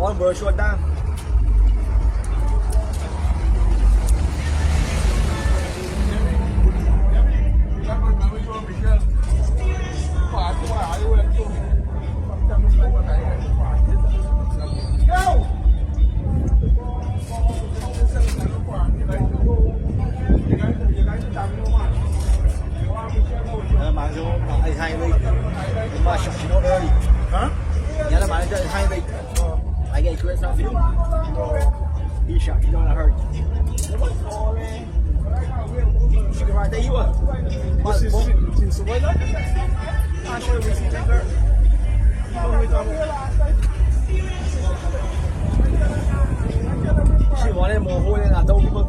one word short down. Early. Huh? Yeah, the manager is high rate. I get credit from you. He shot, you don't want to hurt. She can ride there, you are. What's this shit? So what? I'm sure we see that. She wanted more holy than I told people.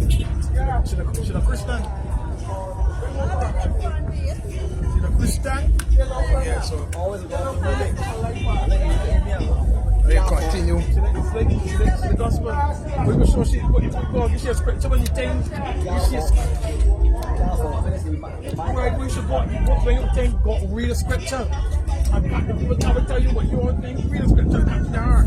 She's a Christian. Christian? Yeah, so always a God. they continue. See the gospel. We go show she, but if we go, you see a scripture when you think, you see right, we should go, when you think, go read a scripture. And people will tell you what you want to think, read a scripture, come to the heart.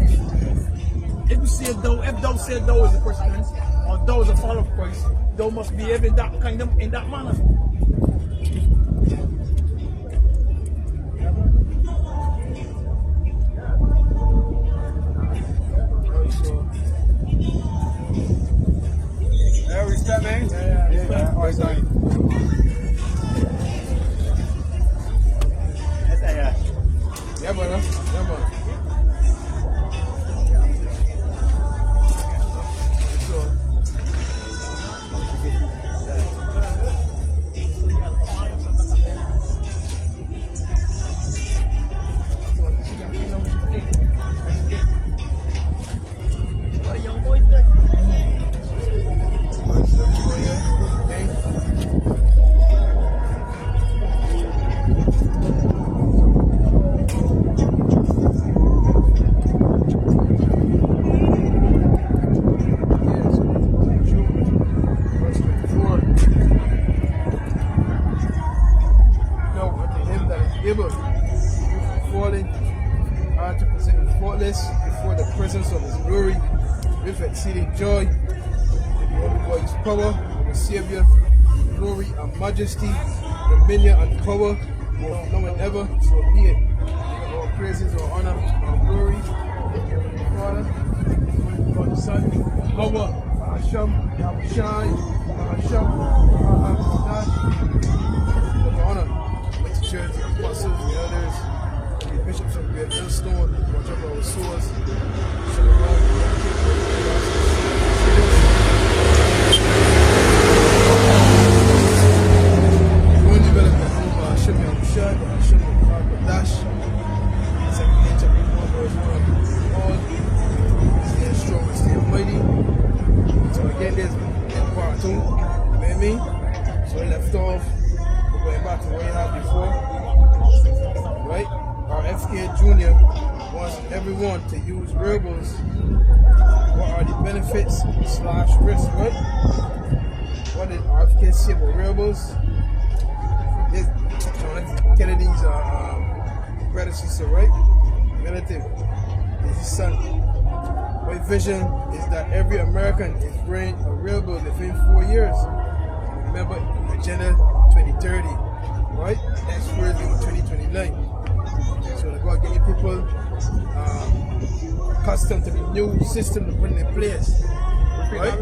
If you see a thou, if thou say thou is a Christian, or thou is a follower of Christ, thou must behave in that kind of, in that manner. Respect, man. Yeah. All right, sorry. That's that, Yeah, brother. Yeah, brother. Before the presence of His glory, with exceeding joy, in the Holy God's power, the Savior, glory and majesty, dominion and power, both now and ever, so be it. All praises, all honor, and glory, Father, God the Son, yahawah, bahasham, bahasham, qadash, the honor, with the church, the apostles, the elders, the bishops of Great Millstone, watch over our souls, shalawam, bahasham, bahasham, qadash, second nature, all, stay strong and stay mighty. So again, there's part 2, you know what I mean? So we left off, we're going back to what you had before, right? Our FK Jr. wants everyone to use wearables. What are the benefits / risks, right? What did RFK say about wearables? This John F. Kennedy's predecessor, right? Relative is his son. My vision is that every American is wearing a wearable within 4 years. Remember, Agenda 2030, right? Next year is 2029. So they're going to get people accustomed to the new system to put in place. Right?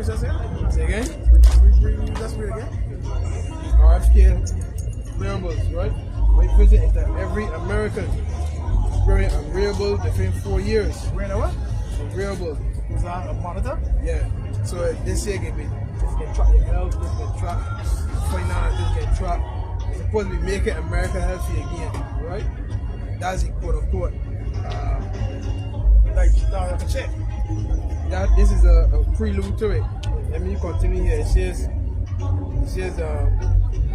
Say again? That's weird again. RFK wearables, right? My vision is that every American is wearing a wearable within 4 years. Wearing a what? A wearable. Is that a monitor? Yeah. So this year can track your health, this can track finance, this can track. It's supposed to be making America healthy again, right? That's it, quote unquote. Like a check. This is a prelude to it. Let me continue here. It says,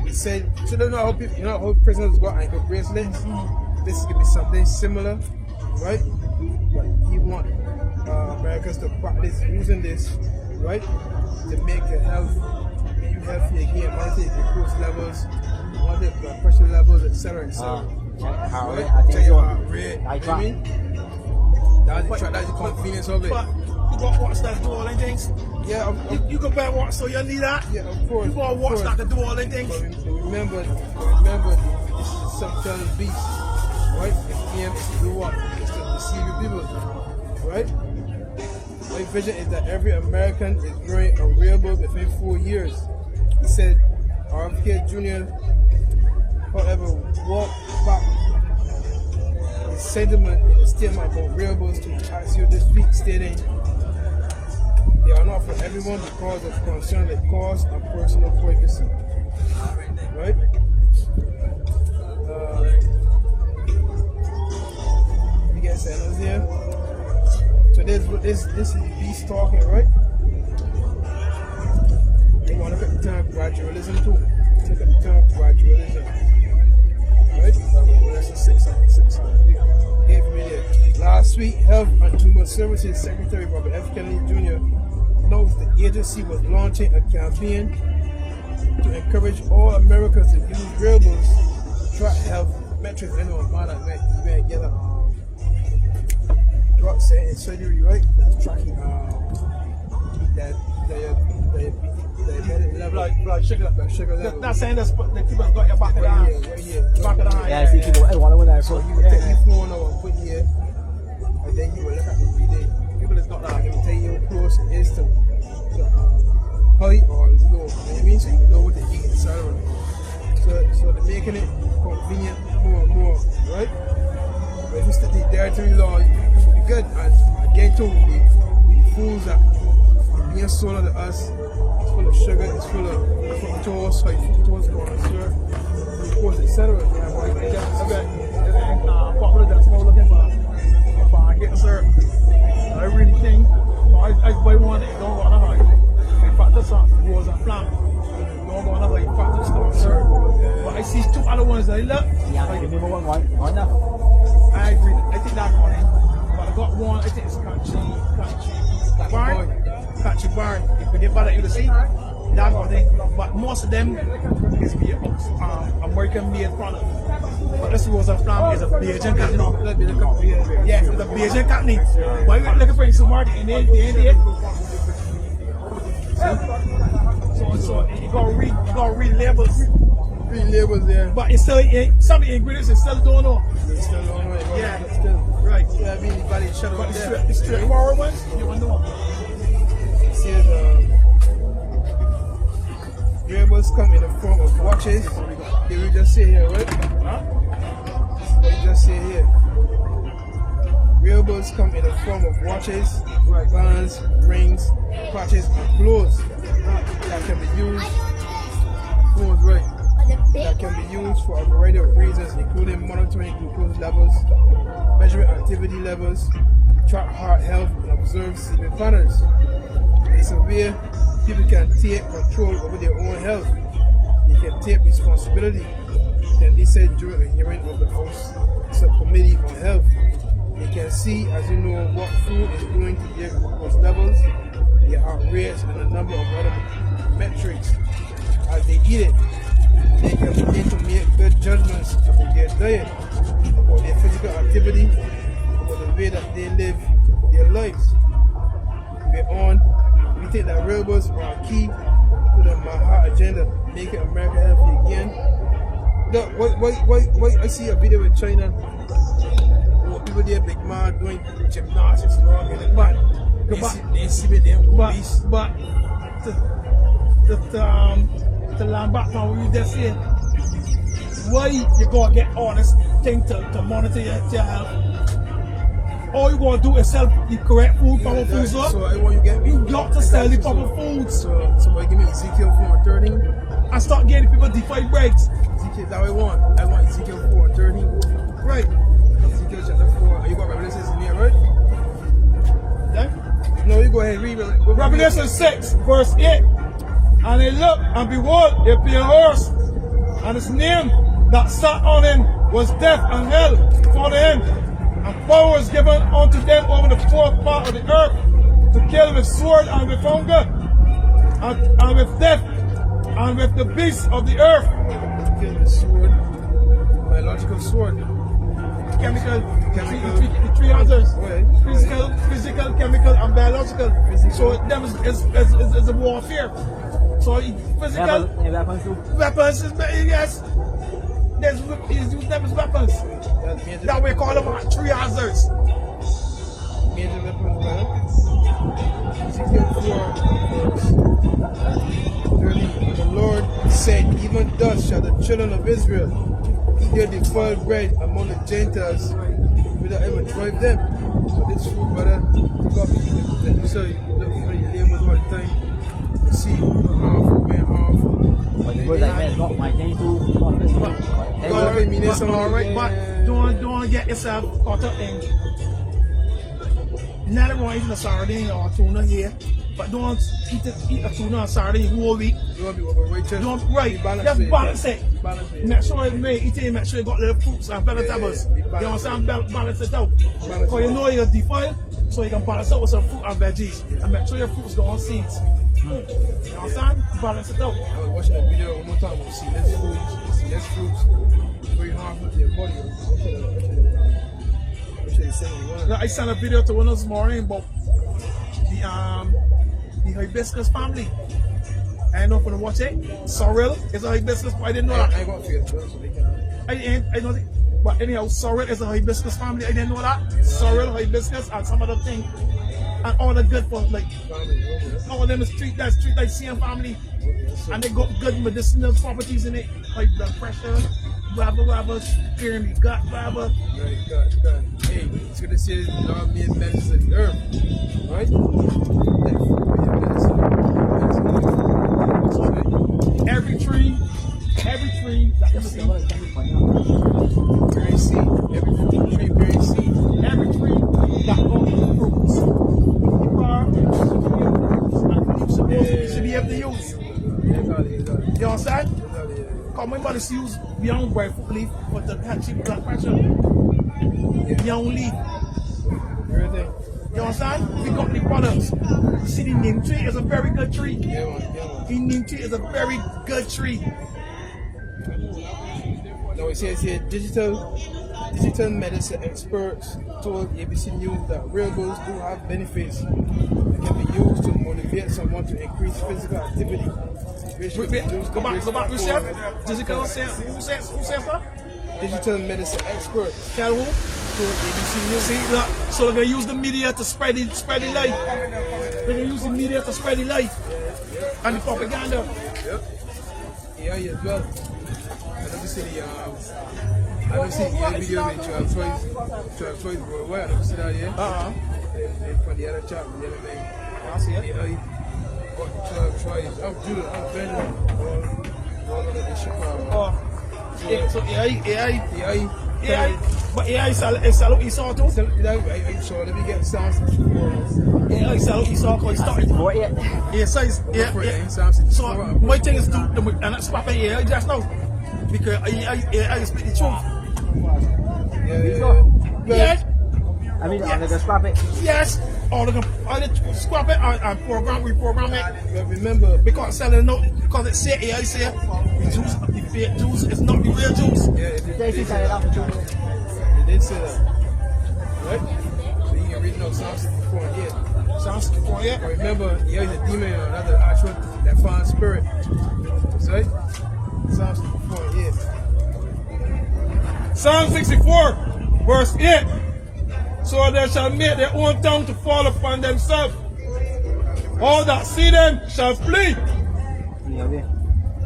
it said, so don't know how people, you know how prisoners got ankle bracelets? This is gonna be something similar, right? But he want Americans to practice using this, right? To make your health, make you healthy again, monitor your glucose levels, monitor your blood pressure levels, etc. etc. Right? Check your heart rate. You know what I mean? That's the convenience of it. But you got to watch that do all them things. Yeah, You go back watch, so you need that. yeah, of course. You got to watch that to do all them things. But remember, this is a self-telling beast, right? The aim is to do what? It's to deceive you people, right? My vision is that every American is growing a wearable within 4 years. He said, RFK Jr., however, walked back his sentiment in a statement about wearables to Axios this week, stating, they are not for everyone because of concern like cost and personal privacy. Right? You get sandals here. So this is the beast talking, right? You want to look at the term gradualism too. Look at the term gradualism. Right? That's a 6 Last week, Health and Human Services Secretary Robert F. Kennedy Jr. announced the agency was launching a campaign to encourage all Americans to use wearables to track health metrics. Anyone man, you better get a drug setting surgery, right? That's tracking that sugar level. Not saying that people got your back of the hand. Right here. Back of the hand. Yeah, I see people. I want to win that. So you will take your phone over and put here, and then you will look at the reading. People that's got that, they will tell you how close it is to high or low. You know what I mean? So you know what to eat, etc. So they're making it convenient more and more, right? But if you study dietary law, you will be good. And again, too, the foods that are being sold to us, it's full of sugar, it's full of fructose, high fructose, corn syrup, glucose, etc. Popular that's not looking for getting syrup. I really think I buy one, it don't go on a high. In fact, that's something goes and flam. Don't go on a high, in fact, it's not syrup. But I see two other ones that I love. Yeah, I remember one now. I agree. I think that's one. But I got one, I think it's Catchy Barn. If you get better, you will see. That's one thing. But most of them is be American made product. But this was a flam is a Belgian company. Yes, it's a Belgian company. But you're looking for a supermarket and they ain't it. So you gotta read labels. Read labels there. But it's still some of the ingredients is still don't know. It's still on right. Yeah. Still. Right. Yeah, I mean, the body shut But up the straightforward ones, you don't know. It says wearables come in the form of watches. They will just say here, right? Huh? What you just say here. Wearables come in the form of watches, bands, rings, patches, and clothes that can be used. Phones, right? That can be used for a variety of reasons, including monitoring glucose levels, measuring activity levels, track heart health, and observe sleeping patterns. It's a way people can take control over their own health. They can take responsibility. And they said during a hearing of the House Subcommittee on Health, they can see, as you know, what food is doing to their glucose levels, their heart rates, and a number of other metrics as they eat it. They can begin to make good judgments about their diet, about their physical activity, about the way that they live their lives. We think that wearables are key to the Maha agenda, making America healthy again. Look, why I see a video in China, people there big man doing gymnastics and all that, but to land back on what you just said, why you gotta get all this thing to monitor your health? All you gotta do is sell the correct food, proper foods up. So I want you get me. You got to sell the proper foods. So somebody give me Ezekiel 4:13. And start getting people defied breaks. Ezekiel, that's what I want. I want Ezekiel 4:13. Right. Ezekiel chapter 4. You got Revelation in here, right? Yeah? No, you go ahead and read it. Revelation 6, verse 8. And they looked, and behold, there appeared a horse, and his name that sat on him was Death, and hell followed him. And power was given unto them over the fourth part of the earth, to kill with sword, and with hunger, and with death, and with the beasts of the earth. Kill with sword, biological sword. Chemical. chemical. The three answers. Right. Physical, chemical, and biological. So them is a warfare. So physical Weapons too. weapons is yes. He's used them as weapons. That's major. That we call them three hazards. Major weapons, brother. Ezekiel 4:13. And the Lord said, even thus shall the children of Israel eat their defiled bread among the Gentiles without ever drive them. So this food, brother, like you said, you look for your labels all the time. You see, harmful. But the word like that is not my thing too. But don't get yourself caught up in not everyone eating a sardine or a tuna here. But don't eat a tuna or sardine whole week. You want to be overrated. Don't just balance it. Make sure make sure you got little fruits and vegetables. You understand? Balance it out. Because you know you're defiled, so you can balance out with some fruit and veggies. And make sure your fruits don't have seeds. You understand? Balance it out. I was watching a video one more time. We see less foods, less fruits, very harmful to your body. I sent a video to one this morning about the hibiscus family. I don't know if you watch it. Sorrel is a hibiscus, but I didn't know that. I got fear, so they can. I know it. But anyhow, sorrel is a hibiscus family. I didn't know that. Sorrel, hibiscus, and some other thing. And all the good for like all of them is treat like CM family. And they got good medicinal properties in it, like blood pressure, whatever, clearing the gut, whatever. Right, God. Hey, it's gonna say Lord made medicine of the earth, right? Every tree that you see, Bearing seed. Every tree bearing seed. every tree that goes fruits. You should be able to use. You understand? Because my mother use young breadfruit leaf for the cheap blood pressure. Young leaf. Everything. You understand? We got the products. See, the neem tree is a very good tree. Yeah, man. The neem tree is a very good tree. No, it says here digital medicine experts told ABC News that wearables do have benefits that can be used to motivate someone to increase physical activity. Go back, who said? Who said that? Digital medicine experts Tell who? told ABC News. See, look, so they're gonna use the media to spread the light. They're gonna use the media to spread the light and the propaganda. Yep. Yeah, as well. I never see the video with Trav Floyd worldwide. I never see that yet. From the other chat, the other man. I see it. Yeah, got Trav Floyd. I'm Judah, I'm Ben. All of the Chicago. So AI. Yeah. But AI sell Esau too. So let me get Psalm 64. AI sell Esau because he started. What yet? Yeah, so Psalm 64. So my thing is and that's stopping AI just now. Because I speak the truth. Yeah. Yes. I mean, I'm gonna scrap it. Yes. Or they can scrap it and reprogram it. But remember, Because selling no, because it say AI say the fake juice is not the real juice. They say that after 2 minutes. They did say that. Right? So you can read no Psalm 64 here. Sounds for But remember, yeah, he's a demon or another actual that found spirit. See? Psalm 64 here. Psalm 64, verse 8. So they shall make their own tongue to fall upon themselves. All that see them shall flee.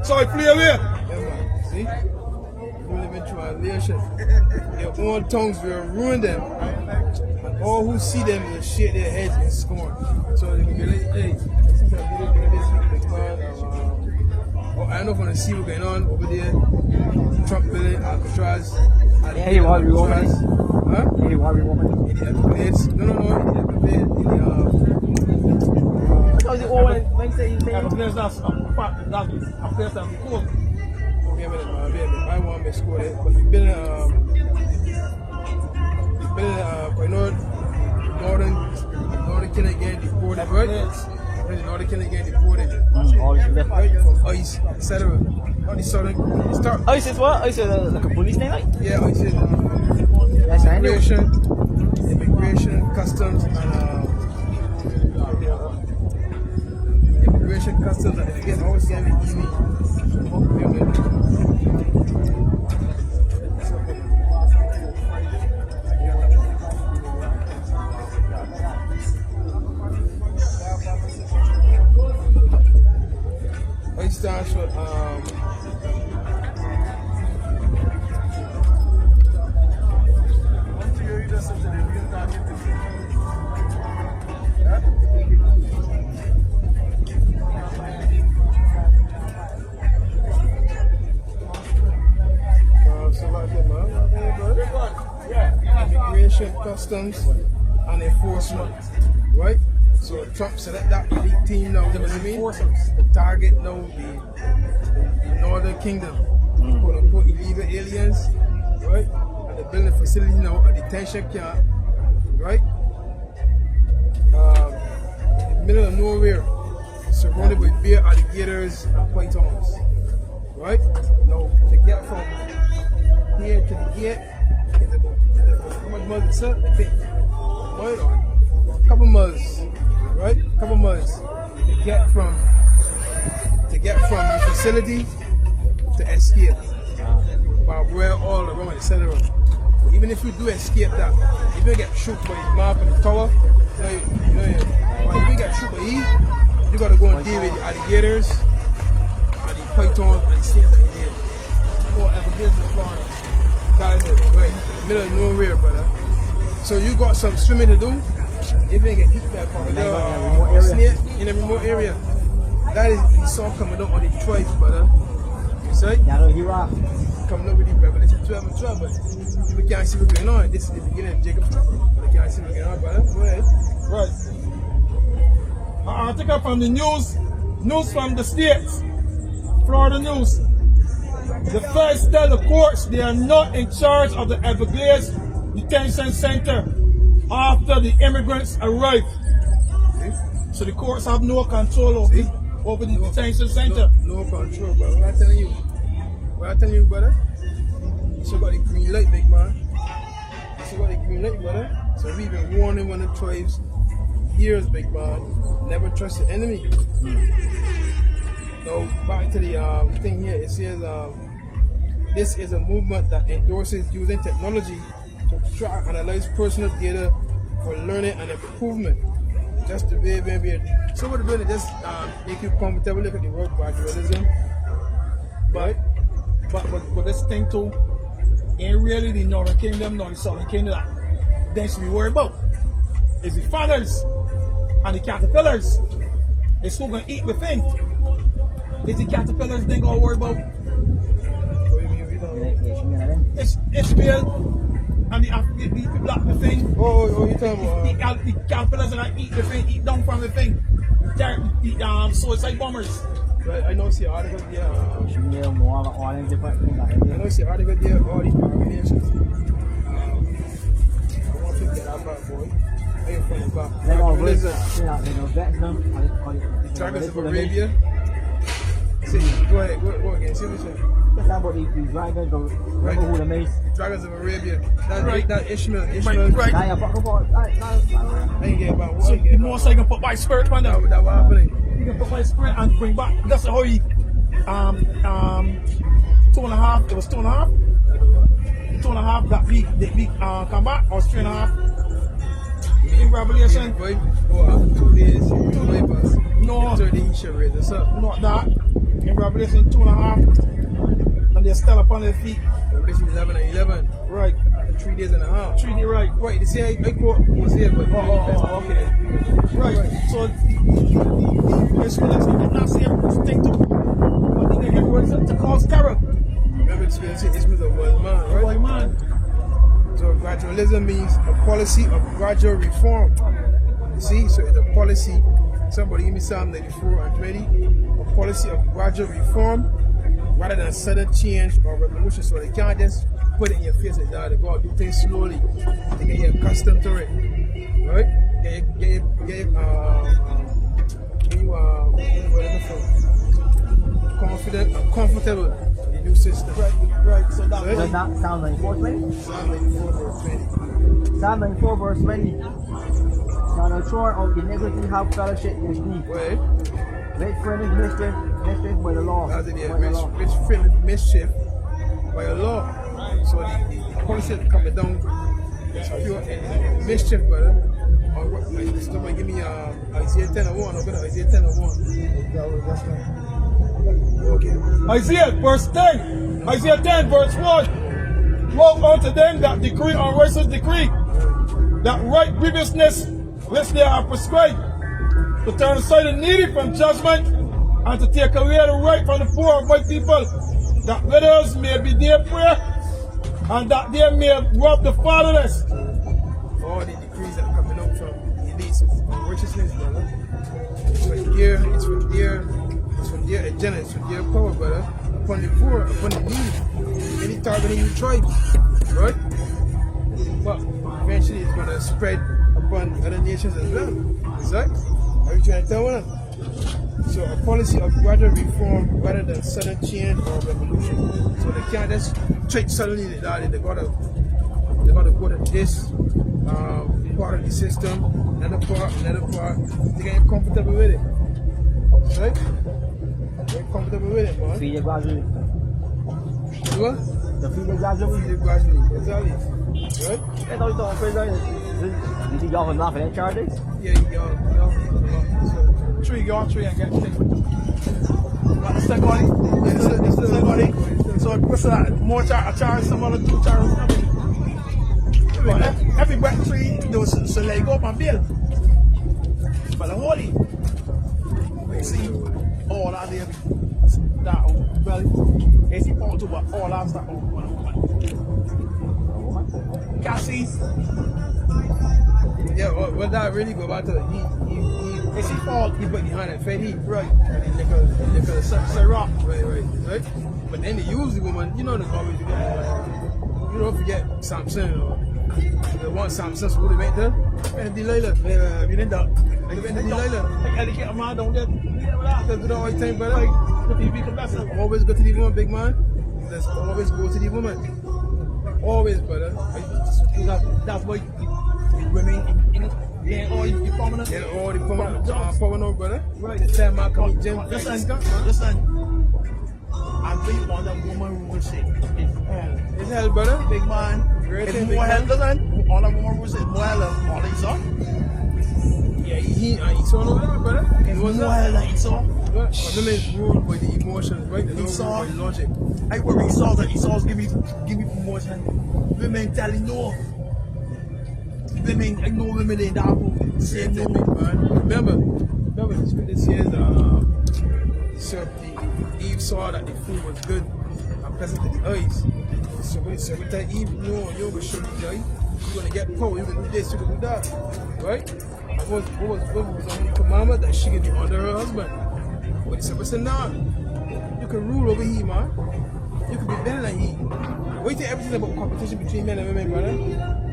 So I flee away. Yeah, man. See? You live in translation. Your own tongues will ruin them. And all who see them will shake their heads in scorn. So they can be like, hey, since I'm doing this week, I don't know if I want to see what's going on over there. Trump building, Alcatraz. Yeah, he was rewoman. Huh? Yeah, he was rewoman. In the Everglades. No, in the Everglades. Because the old when you say he's Yeah, saying, but there's that's a place that's cool. Wait a minute, man. I want to score it. But you building northern Kenya again, deported, right? When the Northern Kingdom get deported, All is left. right? From ICE, etc. Not the Southern. Start. ICE is what? ICE is like a police thing, like? Yeah, ICE is Yes, I know. immigration, customs, and immigration, customs, and again, always get me easy. I start with immigration, customs, and enforcement, right? So Trump select that elite team now, you know what I mean? The target now, the Northern Kingdom, quote unquote illegal aliens, right? And the building facility now, a detention camp, right? In the middle of nowhere, surrounded by bear alligators and pythons, right? Now, to get from here to the gate, it's about how much miles is it? I think mile or a couple miles, right? Couple miles to get from the facility to escape. But we're all around, etc. Even if you do escape that, if you get shoot by his map in the tower, but if you get shoot by he, you gotta go and deal with the alligators and the pythons and the snakes that he did. Or alligators in Florida. Guys, right in the middle of nowhere, brother. So you got some swimming to do. If you get hit by a snake in a remote area, that is the song coming up on the 12th, brother. You see? Coming up with the Revelation 12 and 12, but we can't see what's going on. This is the beginning of Jacob. We can't see what's going on, brother. Go ahead. Right. Article from the news from the states, Florida news. The feds tell the courts they are not in charge of the Everglades detention center after the immigrants arrive. So the courts have no control over the detention center. No control, brother. What I telling you, brother? You still got the green light, big man. You still got the green light, brother. So we've been warning one of the tribes years, big man. Never trust the enemy. Now, back to the thing here. It says this is a movement that endorses using technology to track and analyze personal data for learning and improvement. Just the way maybe. So what they're doing is just make you comfortable with the word gradualism. Right? But this thing too ain't really the Northern Kingdom nor the Southern Kingdom that they should be worried about. It's the fathers and the caterpillars. It's who gonna eat the thing. It's the caterpillars they gonna worry about. It's Ishmael and the people that the thing. Oh, you talking about? The caterpillars are gonna eat the thing, eat down from the thing. The suicide bombers. Right, I know see article there. I know Different. see article there. All these combinations. I want to get that back, boy. I ain't from the back. Dragons of Arabia. See, go ahead, go again. See what you say. That's about the dragons, but remember who the mace. Dragons of Arabia. That's Right. That Ishmael. Right. Now you're back about. I ain't get about So one. the more so you can put my spirit on them. That what happening? You can put my spirit and bring back. That's how he 2.5. It was 2.5. 2.5 that week come back, or 3.5 in Revelation. Boy, after 2 days, you will bypass. No. 30 he should raise us up. Not that. In Revelation 2.5, and they're still up on their feet. Revelation 11 and 11. Right. After 3 days and a half. Treat it right. Right, they say I quote was here, but Okay. Right. So this did not see everything too. But they get words to cause terror. remember this was a world man, right? Right, man. So gradualism means a policy of gradual reform. You see, so it's a policy. Somebody give me Psalm 94 and 20. A policy of gradual reform rather than sudden change or revolution. So they can't just put it in your face and they go do things slowly. They get you accustomed to it, right? Get confident and comfortable in the new system. Right. So that Right. Does that Psalm 94 20? Psalm 94 verse 20. Psalm 94 verse 20. Now the children of iniquity have fellowship with thee. Wait, Great friend is mischief by the law. how's it here? By the law. Rich friend with mischief by a law. So the policy coming down is pure mischief, brother. Or what? Like, somebody give me Isaiah 10 and 1. I'm gonna Isaiah 10 and 1. Okay. Isaiah verse 10. Isaiah 10 verse 1. Woe unto them that decree unrighteous decree, that right grievousness which they are prescribed, to turn aside the needy from judgment, and to take away the right from the poor of my people, that widows may be their prayer, and that they may rob the fatherless. All the decrees that are coming out from the elites of righteousness, brother. It's from their agenda, it's from their power, brother. Upon the poor, upon the needy, any targeting you try, right? But eventually it's gonna spread upon other nations as well. Is that? Are you trying to tell them? So a policy of gradual reform rather than sudden change or revolution. So they can't just treat suddenly that they gotta go to this part of the system, another part. They get comfortable with it. Right? They're comfortable with it, man. Feed it gradually. What? The feed it gradually. Feed it gradually. Exactly. Right? I thought you thought prison. You think y'all was laughing at charges? Yeah, y'all. So, 3 yard 3 and get 6. But the second one, so what's that? More charge, some other 2 charges. But every back 3, so let it go up and bill. But the holy, you see, all that there, that belly, it's important to what all that stuff. Can't see. yeah, well, that really go back to It's his fault. he put behind that fed heat. Right. And they could Say rock. Right. But then they use the woman, you know the always do that. You don't forget Samson or the one Samson who they made there. And Delilah. You didn't know. They made Delilah. Like educate a man, don't get. Because we don't always think, brother. The people can bless them. Always go to the woman, big man. Let's always go to the woman. Always, brother. That's why women in all you prominent. Yeah, all the power no, brother. Right. The time I come in gym. Listen. I really want that woman will say it's hell. It's hell, brother. Big man. Great It's thing, more big hell, man. doesn't all that woman will say more hell than all he saw. Yeah, he saw no that, brother. It's more hell than he saw. But women is ruled by the emotions, right? They don't Esau. rule by logic. I worry Esau's that Esau's give me promotion. Women tell him no. Women, I know women in that room. Say no. Man. Remember the scripture says Eve saw that the food was good and pleasant to the eyes. So when we tell Eve, no, you're going to show you joy. You're going to get power, you're going to do this, you're going to do that. Right? And what was on the commandment that she can be under her husband. But he said, listen, nah, you can rule over him, man. You can be better than him. What do you think everything about competition between men and women, brother?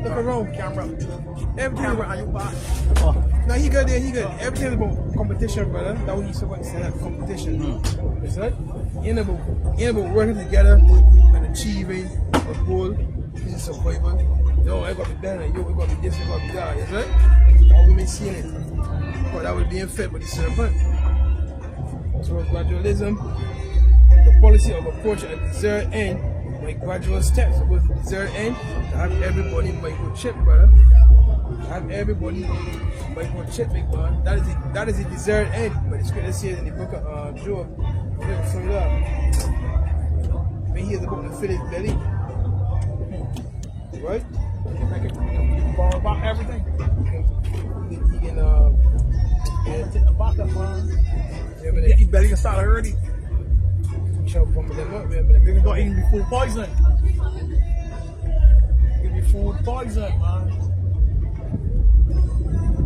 Look around. Camera. Everything Camera about on your back. Oh. no, he good there, he good. Everything about competition, brother. That's what he's supposed to say, like competition. That's right? Ain't about working together and achieving a goal. This is survival. No, I got to be better than you, I got to be this, I got to be that. That's right? All women seeing it. But that was being fed by the serpent. So gradualism, the policy of approach at desired end by gradual steps. So with the desired end, to have everybody microchip, brother. Have everybody microchip, big man. That is the desired end. But the scripture says in the book of Job, sum it up. When he is about to fill his belly. Right? I can borrow about everything. He can Take the back up, man. yeah, You better get started early. shall pump them up, man. You can go eat and be food poison. You can be food poison, man.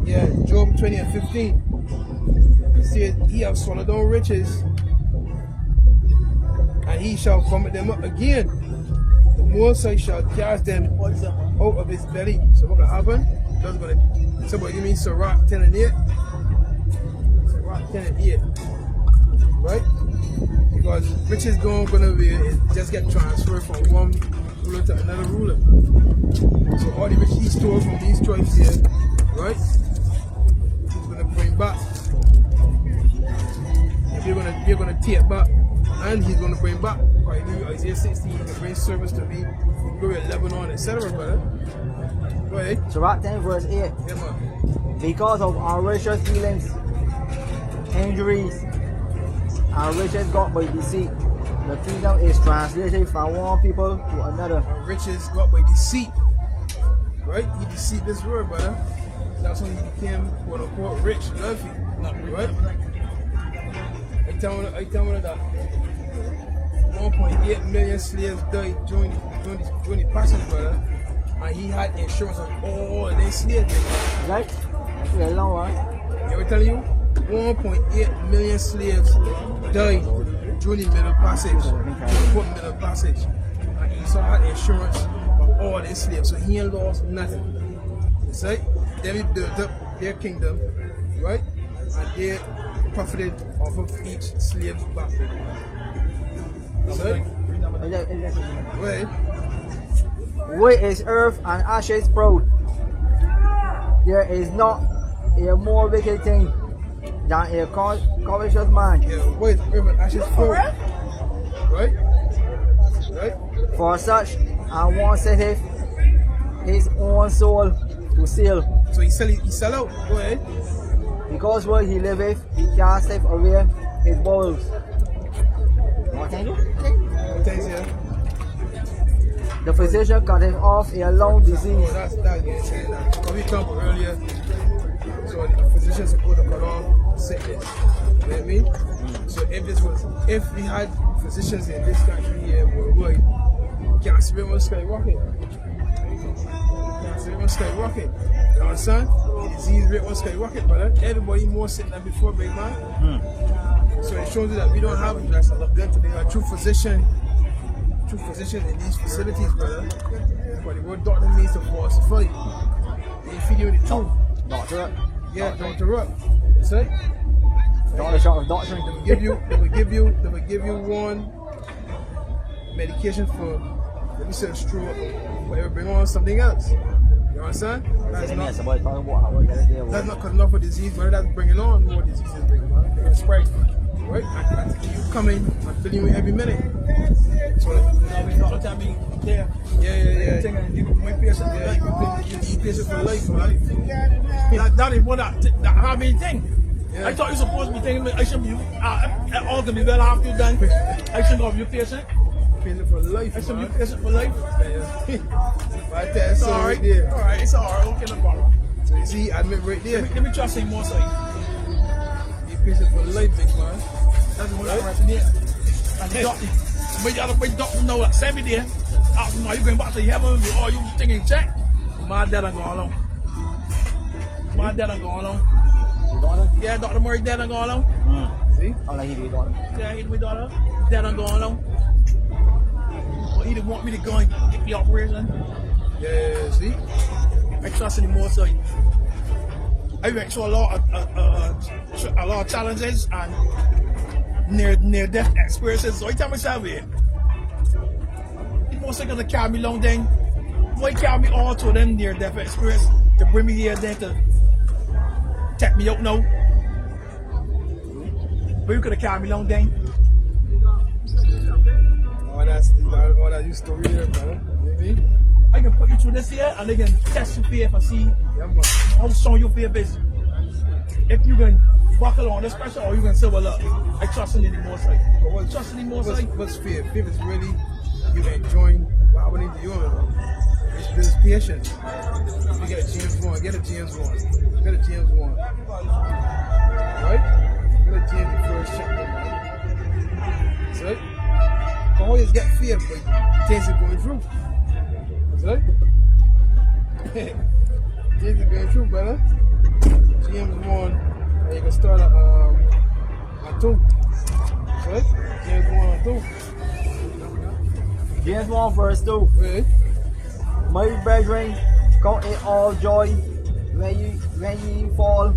Yeah, Job 20 and 15. He said, he have swallowed down riches, and he shall vomit them up again. The Most High shall cast them Poison. out of his belly. So what can happen? God's gonna, somebody give me Sirach 10 and 8. Sirach 10 and 8. right? Because riches gonna be just get transferred from one ruler to another ruler. So all the rich he stole from these tribes here, right? He's gonna bring back. And they're gonna take back, and he's gonna bring back. Right, Isaiah 16, he's gonna bring service to me, glory of Lebanon, etc. Brother. Go ahead. So right then, verse 8. Yeah, man. Because of our righteous dealings, injuries, and riches got by deceit, the kingdom is translated from one people to another. And riches got by deceit. Right? He deceived this world, brother. That's when he became quote unquote rich, wealthy. Right? I tell you that 1.8 million slaves died during the passage, brother. And he had insurance on all their slaves. Right? That's a long one. You ever tell you? 1.8 million slaves died during the middle passage. The middle passage. And Esau had insurance on all their slaves. So he ain't lost nothing. You see? Then he built up their kingdom, right? And they profited off of each slave's back. See? Right? Where is earth and ashes proud? There is not a more wicked thing than a covetous man. Yeah, where is earth and ashes proud? Right? Right? For such and one setteth his own soul to seal. So he sell out. Go ahead. Because where he liveth, he casteth away his bowels. What can you do? Thanks, yeah. The physician cutteth off a long disease. Oh, that's getting saying that. Because we talked really, so the physicians supposed to cut off sickness. You know what I mean? So if we had physicians in this country here worldwide, cancer rate was skyrocketing. Cancer rate was skyrocketing. You understand? The disease rate was skyrocketing, brother. Everybody more sick than before, big man. So it shows you that we don't have a true physician in these facilities, brother. But the word doctor means to falsify. They feed you the truth. Doctor. Yeah, doctor up. That's it. Doctor shot of doctrine. They will give you one medication for, let me say, stroke, but it will bring on something else. You understand? That's not cutting off a disease, but that's bringing on more diseases, big spread. Right? And you come in and fill you every minute. So Doctor tell me, yeah. My patient, you patient for life, right? That is what that harmony thing. Yeah. I thought you supposed to be thinking I should be all to be well after you done. I should have you patient. Patient for life. I should be patient for life. Right there, it's all right there. Alright, it's alright, okay, no problem. So you see, admit right there. Let me try saying more so. Be patient for life, big man. That's what I'm right there. And the doctor, but you gotta make doctor know that 7 days after now you going back to heaven with all you thinking check. My dad ain't going on. My dad ain't going on. Yeah, Dr. Murray dad ain't going on. See? All I hear is daughter. Yeah, he my daughter. Dad ain't going on. But he didn't want me to go and get the operation. Yeah, see? I trust anymore, so I went through a lot of challenges and near death experiences. So I tell myself here, he wasn't gonna carry me long then. Why carry me all to them near death experience to bring me here then to take me out now? But you could have carried me long then. All that used to read there, brother. Maybe. I can put you through this here and they can test your faith and see how strong your faith is. If you can buckle on this pressure or you can say, well, look, I trust in the more side. Trust in the more side. What's faith? Faith is really you enjoying what happening to you. It's builds patience. You get a James 1, get a James 1. Get a James 1. Right? Get a James the first chapter, man. That's right? You can always get faith, but things are going through. That's right? Things are going through, brother. James 1, and you can start at 2. That's right? James 1 and 2. James 1 verse 2. Right? My brethren, count it all joy when ye fall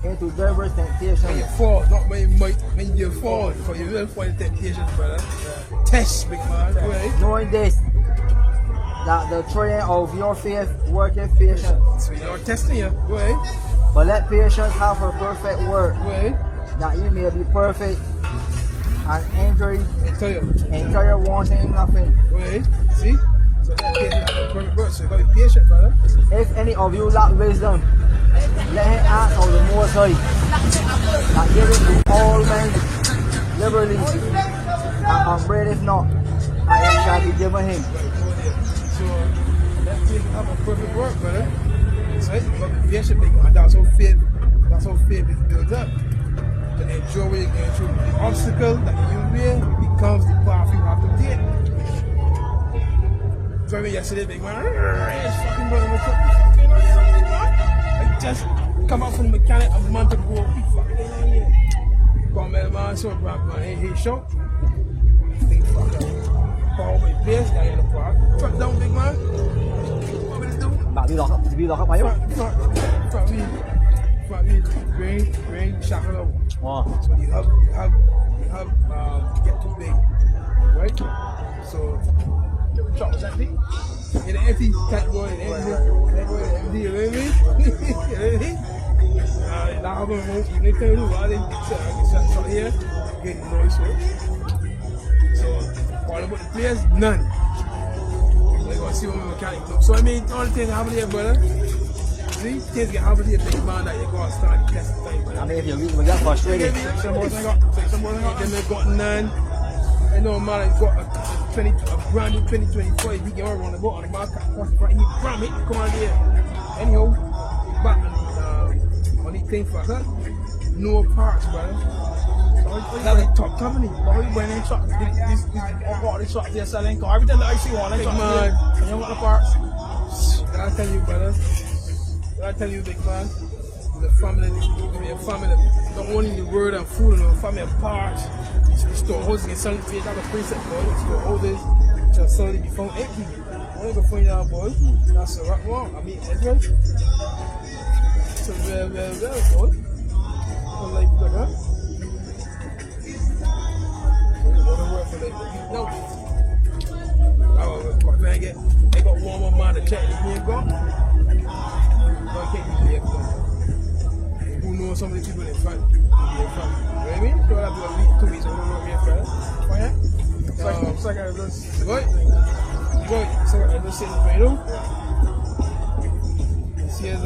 into various When you temptations. fall, not when you fall, because you will fall in temptations, brother. Test, big man. Go ahead. Knowing this, that the trying of your faith worketh patience. So you're testing you. Go ahead. But let patience have her perfect work, Go ahead. that you may be perfect and entering Tell you. wanting nothing. Go ahead. See? So that patience have a perfect work. So you gotta be patient, brother. If any of you lack wisdom, let him ask of the Most High, that giveth to all men liberally, and upbraideth not, and it shall be given him. So that patience have a perfect work, brother. So you gotta be patient, big man. That's how faith is built up. To enjoy what you're going through. The obstacle that you wear becomes the path you have to take. So I mean yesterday, big man, it's fucking brother, what's up? I just come out from the mechanic a month ago. He fucking in here. Come man, so bro, man, he shot. Think fuck up. Power my place, guy in the park. Front down, big man. What we do? But we lock up by you. Front wheel, grain, shackle out. Oh. So you have get too big, right? So the truck was empty. In empty, can't go in empty, you know what I mean? You know what I mean? Now I'm going to make them do what they get shot here, get noise. So all about the players, none. They're going to see what my mechanic do. So I mean, all the things happen here, brother. See, things get happen here, big man, that you got to start testing time, brother. I mean, if you get frustrated. Some boys ain't got none. I know man, he's got a brand new 2024. He can run the boat on the market. He cram it, come on here. Anyhow, back on the thing for that. No parts, brother. That's a top company. But we went in truck. This all the trucks they're selling car. Everything that I see one, Big truck man. and you got the parts. I tell you, brother. I tell you, big man. The family, not only the word and food, and the family of parts. The store houses can sell it for you. That's a preset, boy. The store houses shall suddenly be found empty. Only go find out, boy. That's a rock wrong. I mean, Edward. So, well, boy. So, like, look, huh? So, we want to work for like, no. I got one more man to check the here, go. I can't be here, who knows some of the people in front? You know what I mean? So I'll have a week, 2 weeks on the road here, brother. Oh, yeah? So I got this. Good. So I just sitting for you. This here's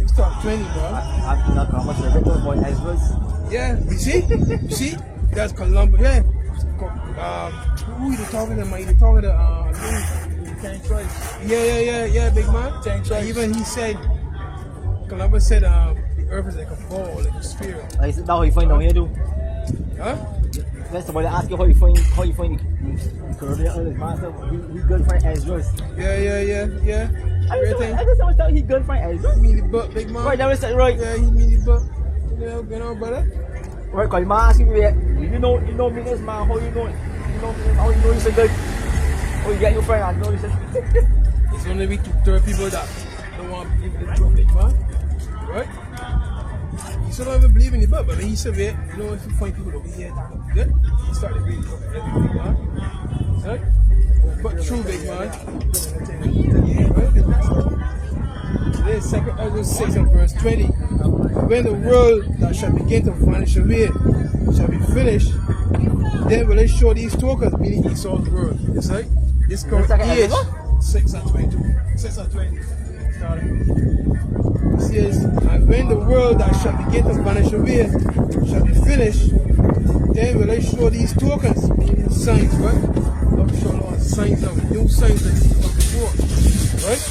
start 20, bro. I'm not how much of a boy as was. Yeah, you see? That's Columbus. Yeah. Who you talking to, man? You talking to Tank Trice. Yeah, big man. Tank Trice. Even he said, Columbus said the earth is like a ball, like a sphere. Like, that's how you find down here, do. Huh? That's the way they ask you how you find the curve there. He good for Ezra's. Yeah. Everything. I just always thought he good for Ezra. He mean the butt, big man. Right, that was right. Yeah, he mean the butt. You know, brother. Right, cause man asking me, you know me this man, how you know it? How you know he's so good? Oh, you get your friend, I know he's It's only we to third people that don't want to believe in the truth, big man. Right? He still don't even believe in the butt, but when he said, you know, if you find people over here that look good, he started reading for every big man. Right? But true, big man. Right? Today, 2 August 6 and verse 20. When the world that shall begin to vanish away shall be finished, then will they show these tokens, meaning Esau's world. It's like this current age, 6 and 22. 6 and 20. It says, and when the world that shall begin to vanish away shall be finished, then will they show these tokens, meaning signs, right? Not show all signs of new signs that you come before, right?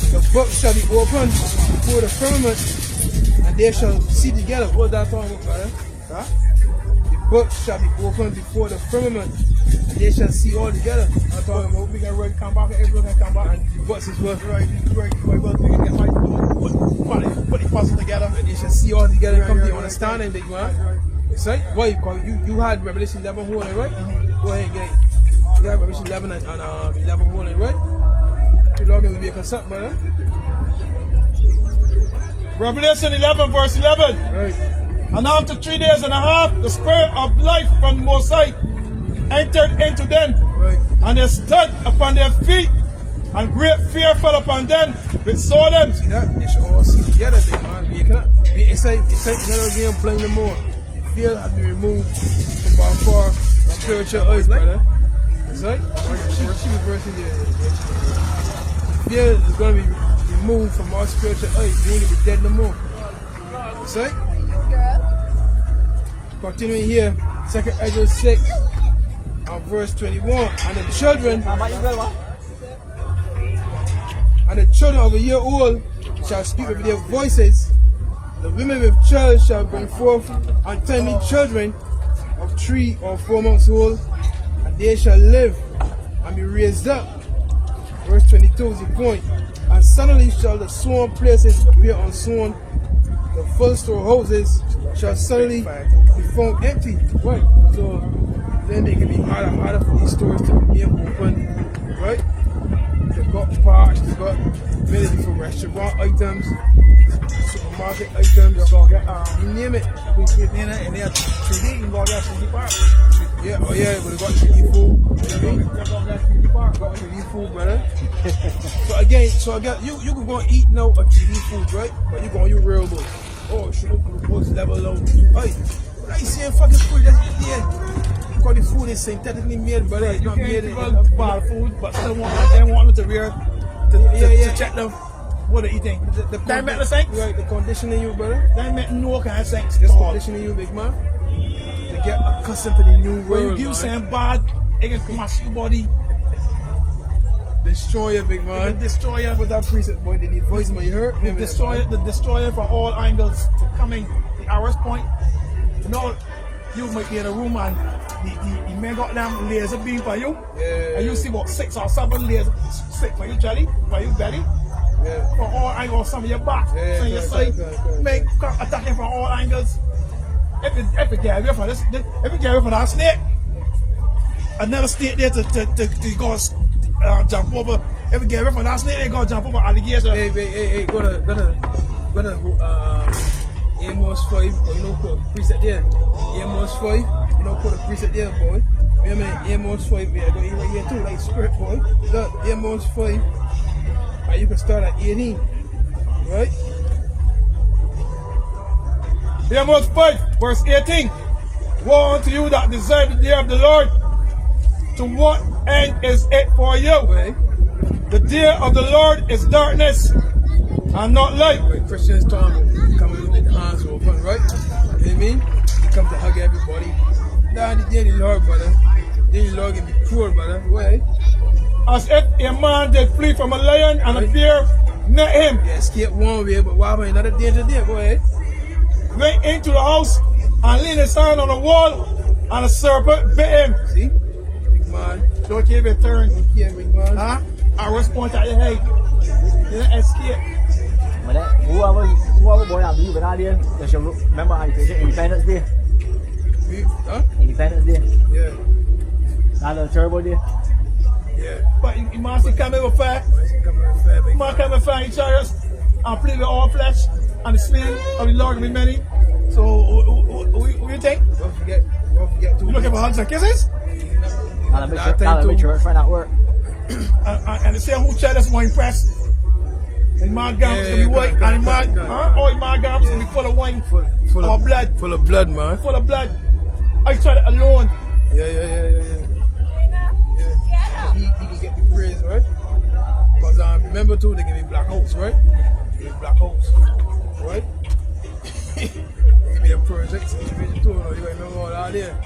The book shall be opened before the firmament, and they shall see together. What that talking about, brother? Huh? The book shall be opened before the firmament, and they shall see all together. I'm talking about we can really come back, everyone can come back, and the books is what right, we can get right to put the puzzle together, and they shall see all together and come to the understanding, big man. It's right? What you call it? You had Revelation 11 holding, right? Go ahead, get it. You had Revelation 11 and 11 holding, right? You log in with your consult, brother. Revelation 11 verse 11. Right. And after 3 days and a half, the spirit of life from the Most High entered into them. Right. And they stood upon their feet, and great fear fell upon them which saw them. See that? They should all see together, big man. You cannot, it's like another game playing the more. The fear has been removed from our far spiritual eyes, brother. It's like, she reversing there. Fear is going to be removed from our spiritual eyes. We ain't be dead no more. It's like, continuing here, 2nd Ezra 6 and verse 21. And the children of a year old shall speak with their voices. The women with child shall bring forth untimely children of 3 or 4 months old, and they shall live and be raised up. Verse 22 is the point. And suddenly shall the sown places appear unsown. The full storehouses shall suddenly be found empty. Right. So then they can be harder and harder for these stores to be open. Right? They got parks, they got many different restaurant items, supermarket items, you name it. And they have 3D, you can go get 3D park. Yeah, oh yeah, but they got 3D food. You know what I mean? Got 3D food, brother. so again, you can go and eat now a 3D food, right? But you go on your real book. Oh, should look at the books level out. Hey, but I saying fucking food that's yeah. Because the food is synthetically made, brother. It's You not can't made give in them bad food, but still want them to wear to check them what they're eating. They make the sinks. Right, the conditioning you, brother. They make no kind of sinks. Just conditioning you, big man. To get accustomed to the new When world. you do man. something bad, it can smash your body, Destroy you, big it man. can destroy you. With that preset, boy, they need voice, man. You heard? The destroyer from all angles coming the arrow's point. You know, you might be in a room and the man got them laser beam for you. Yeah. And you see about 6 or 7 lasers stick for your jelly, for your belly. Yeah. From all angles, some of your back, Yeah, some of your side. correct. Make attacking from all angles. If you get away from this, if you get away from that snake, another snake there to go jump over. If you get away from that snake, they go jump over alligator. Hey, go to Amos 5, you know, put a preset there. Amos 5, you know, put a preset there, boy. You know, Amos 5, yeah, go right here too, like spirit, boy. Look, Amos 5, and you can start at 18, right? Amos 5, verse 18. Woe unto you that desire the day of the Lord. To what end is it for you? Right? The day of the Lord is darkness and not light. Right, Christians come with their hands open, right? You know what I mean? Come to hug everybody. Nah, the day of the Lord, brother. The day of the Lord can be cruel, brother. Right? As if a man did flee from a lion and a bear met him. Yeah, escape one way, but why about another danger there? Go ahead. Went into the house and leaned his hand on the wall, and a serpent bit him. See? Big man. Don't give it a turn. Yeah, big man. Huh? I was pointing at your head. You didn't escape. Mà đấy, whoever boy làm gì với ai điên, they should remember how you say Independence Day. Huh? Independence Day. Yeah. That's a terrible day. Yeah. But you must come in with fire. Come here, fair, big You must come in fire in chariots and play with all flesh, and the slain of the Lord will be many. So, what do you think? Don't forget to. You looking for hugs and kisses? I'll make sure it's friend at work. And the same who child that's more impressed. And my garments gonna be white, and all my garments gonna be full of wine, full of blood. Full of blood, man. Full of blood. I tried it alone. Yeah. He can get the praise, right? Because remember too, they give me black holes, right? They give me black holes, right? They give me a project situation too, you know, you gotta remember all that there.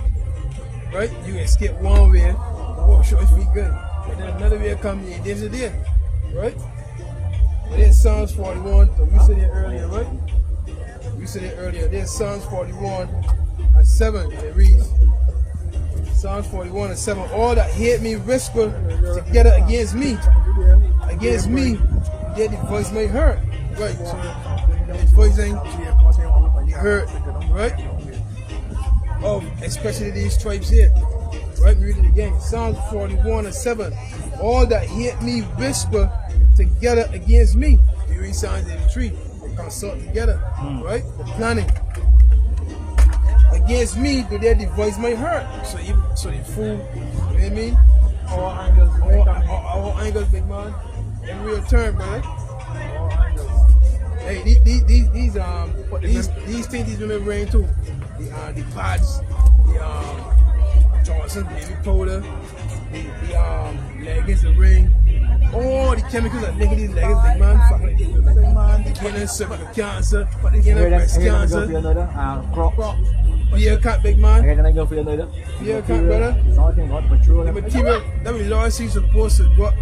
Right? You escape one way, walk short your feet good. And then another way come, you danger there. Right? But there's Psalms 41, so we said it earlier, right? We said it earlier. There's Psalms 41 and 7, it reads. Psalms 41 and 7. All that hate me whisper together against me. Against me, yet the voice may hurt. Right? So his voice ain't hurt, right? Of especially these tribes here. Right? Read it again. Psalms 41 and 7. All that hate me whisper together against me. You read Psalms 83. consult together, right? The planning. Against me, do they devise my heart? So the fool, you know what I mean? Our angles, big man. In real term, brother. Hey, these things these women wearing too. The pads, the Johnson baby powder, the leggings, the ring, all the chemicals that making these leggings, big man. Fucking big man, they getting cervical cancer, they getting breast cancer. Crop. Yeah, cut, big man. I'm gonna go for another. Yeah, cut, brother. Something got patrol. The material that we Lord sees supposed to go.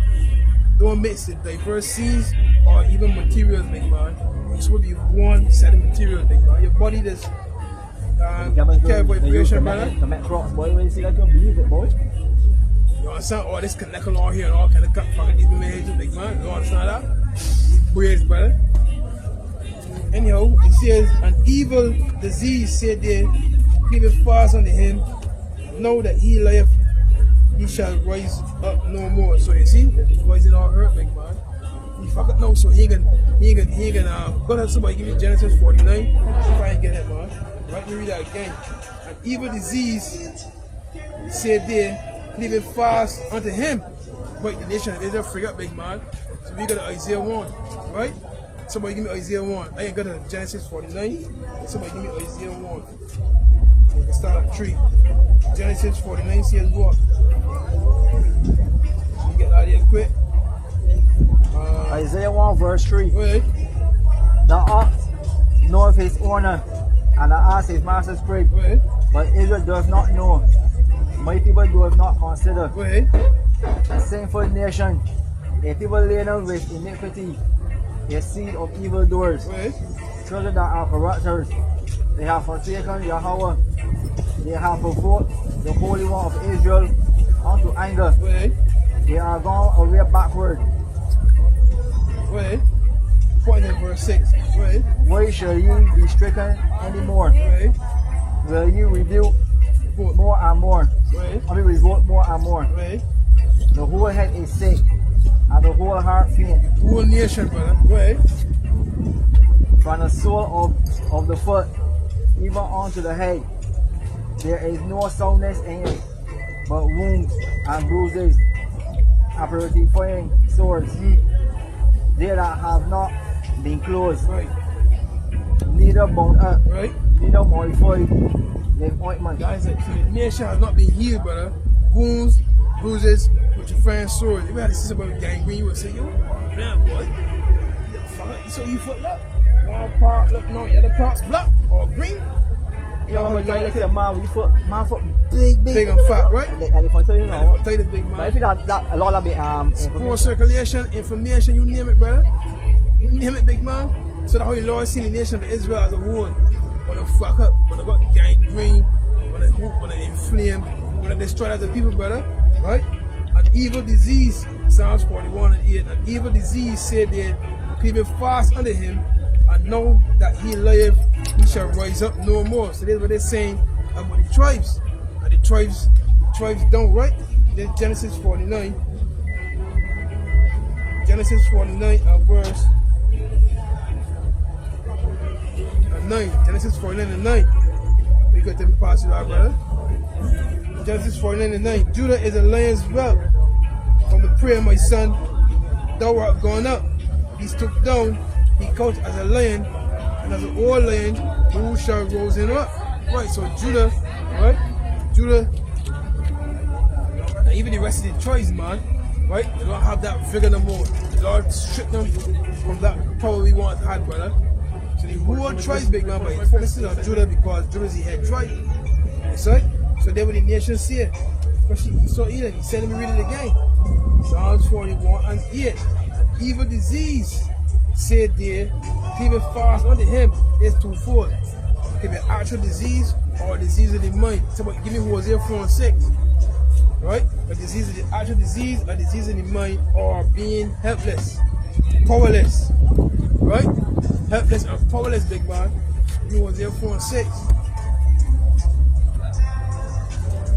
Don't mix the diverse seeds or even materials, big man. It's will be one set of materials, big man. Your body just care vibration, brother. The Met Crocs, boy, when you see that, you believe it, boy. You understand? All this connecting on here and all kind of cut fucking these women heads, big man. You understand that? Braids, brother. Anyhow, it says an evil disease said there, keep it fast unto him. Know that he lieth, he shall rise up no more. So you see, the voice in all hurt, big man. He fuck up now, so he ain't gonna go ahead, somebody give me Genesis 49. If I ain't get it, man. Right, let me read that again. An evil disease said there, leave it fast unto him. But the nation of Israel forgot, big man. So we got to Isaiah 1, right? Somebody give me Isaiah 1. I ain't got to Genesis 49. Somebody give me Isaiah 1. We can start at 3. Genesis 49 says what? You get out of here quick. Isaiah 1 verse 3. Wait. The ox knoweth his owner, and the ass his master's crib. Wait. But Israel does not know. My people does not consider. Wait. A sinful nation, a people laden with iniquity, a seed of evildoers, Wait. children that are corrupters. They have forsaken yahawah. They have provoked the Holy One of Israel unto anger. Wait. They are gone away backward. Wait. Point in verse 6. Wait. Why shall ye be stricken anymore? Wait. Will you rebuke more and more? Wait. I mean revolt more and more. Wait. The whole head is sick, and the whole heart faint. Whole nation, brother. Wait. From the sole of the foot even onto the head, there is no soundness in it, but wounds and bruises, and purifying sores. They that have not been closed, Right. neither bound up, Right. neither modified with ointment. Guys, so the nation has not been healed, brother. Wounds, bruises, with your friend's sword. If you had to see somebody with gangrene, you would say, yo, man, boy, so you foot look. One part look, no, the other part's black or green. You know, when you look at the man with foot big. Big and fat, right? The elephant, you know. Tell you the big But man. if you that a lot of it, Poor circulation, information, you name it, brother. You name it, big man. So that's how the Lord see the nation of Israel as a whole. When they fuck up, when they got gangrene, when they hoop, when they inflame, when they destroy other people, brother. Right? An evil disease, Psalms 41 and 8. An evil disease said that people fast under him and know that he lieth, he shall rise up no more. So that's what they're saying about the tribes. And the tribes don't, right? Then Genesis 49. Genesis 49 and verse 9. Genesis 49 and 9. We got them pass it out, brother. Genesis 49 and 9. Judah is a lion's whelp. From the prey of my son, thou art gone up. He stooped down, he couched as a lion, and as an old lion, who shall rouse him up? Right, so Judah, right? Judah, and even the rest of the tribes, man, right? They don't have that vigor no more. The Lord stripped them from that power we once had, brother. So the whole tribes, big man, but he's focusing on Judah because Judah is the head tribe. Right? So they were the nation said. Especially he saw Eden. He said, let me read it again. Psalms 41 and 8. An evil disease said there, people fast unto him is twofold. It can be an actual disease or a disease of the mind. Somebody give me Hosea 4 and 6. Right? A disease of the actual disease, a disease of the mind, or being helpless, powerless. Right? Helpless and powerless, big man. Give me Hosea 4 and 6.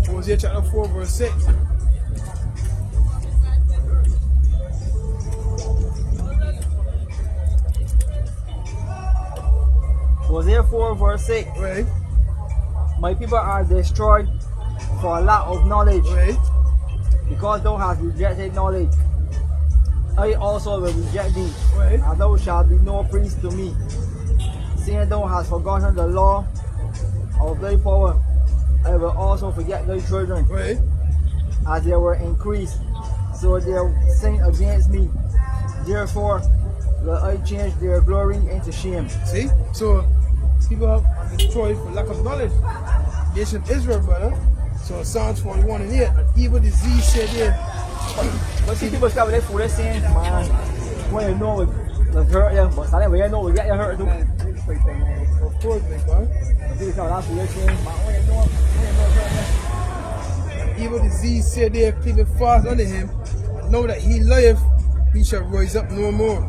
Hosea chapter 4 verse 6. Hosea 4 verse 6. Right. My people are destroyed for a lack of knowledge. Right. Because thou hast rejected knowledge, I also will reject thee, Right. and thou shalt be no priest to me. Seeing thou hast forgotten the law of thy power, I will also forget thy children. Right. As they were increased, so they sin against me. Therefore will I change their glory into shame. See? So people are destroyed for lack of knowledge. Nation Israel, brother. So Psalms 41 and 8, an evil disease said there. But see, people start with that foolish saying, man, when you know it hurt you, but suddenly when you know it get you hurt too. Of course, big man. See, it's not that foolish saying, man, when you know it hurt you. Evil disease said there, keeping fast under him, and know that he lieth, he shall rise up no more.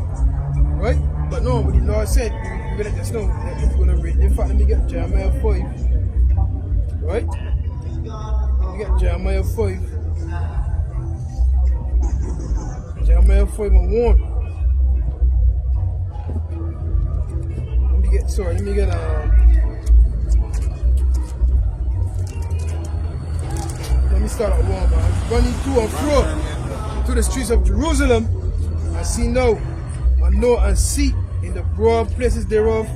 Right? But no, what the Lord said, you better just know that it's going to read. In fact, let me get Jeremiah 5. Right? Let me get Jeremiah 5. Jeremiah 5 and 1. Let me get, let me start at 1, man. Running to and fro to the streets of Jerusalem, and see now, and know and seek in the broad places thereof,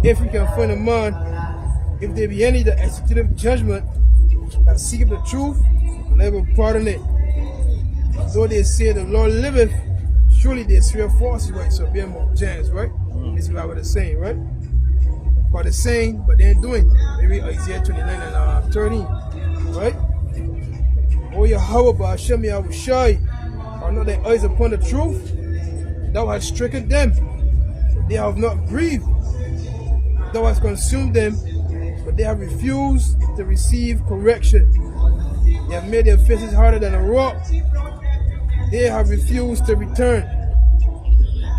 if we can find a man, if there be any that execute judgment, that seeketh the truth, and I will pardon it. Though they say the Lord liveth, surely they swear falsely, right? So be more James, right? This is what we're saying, right? But they're saying, but they're doing. Maybe Isaiah 29 and 13, right? O yahawah, bahasham, yahawashi, are not their eyes upon the truth? Thou hast stricken them, but they have not grieved. Thou hast consumed them, but they have refused to receive correction. They have made their faces harder than a rock. They have refused to return.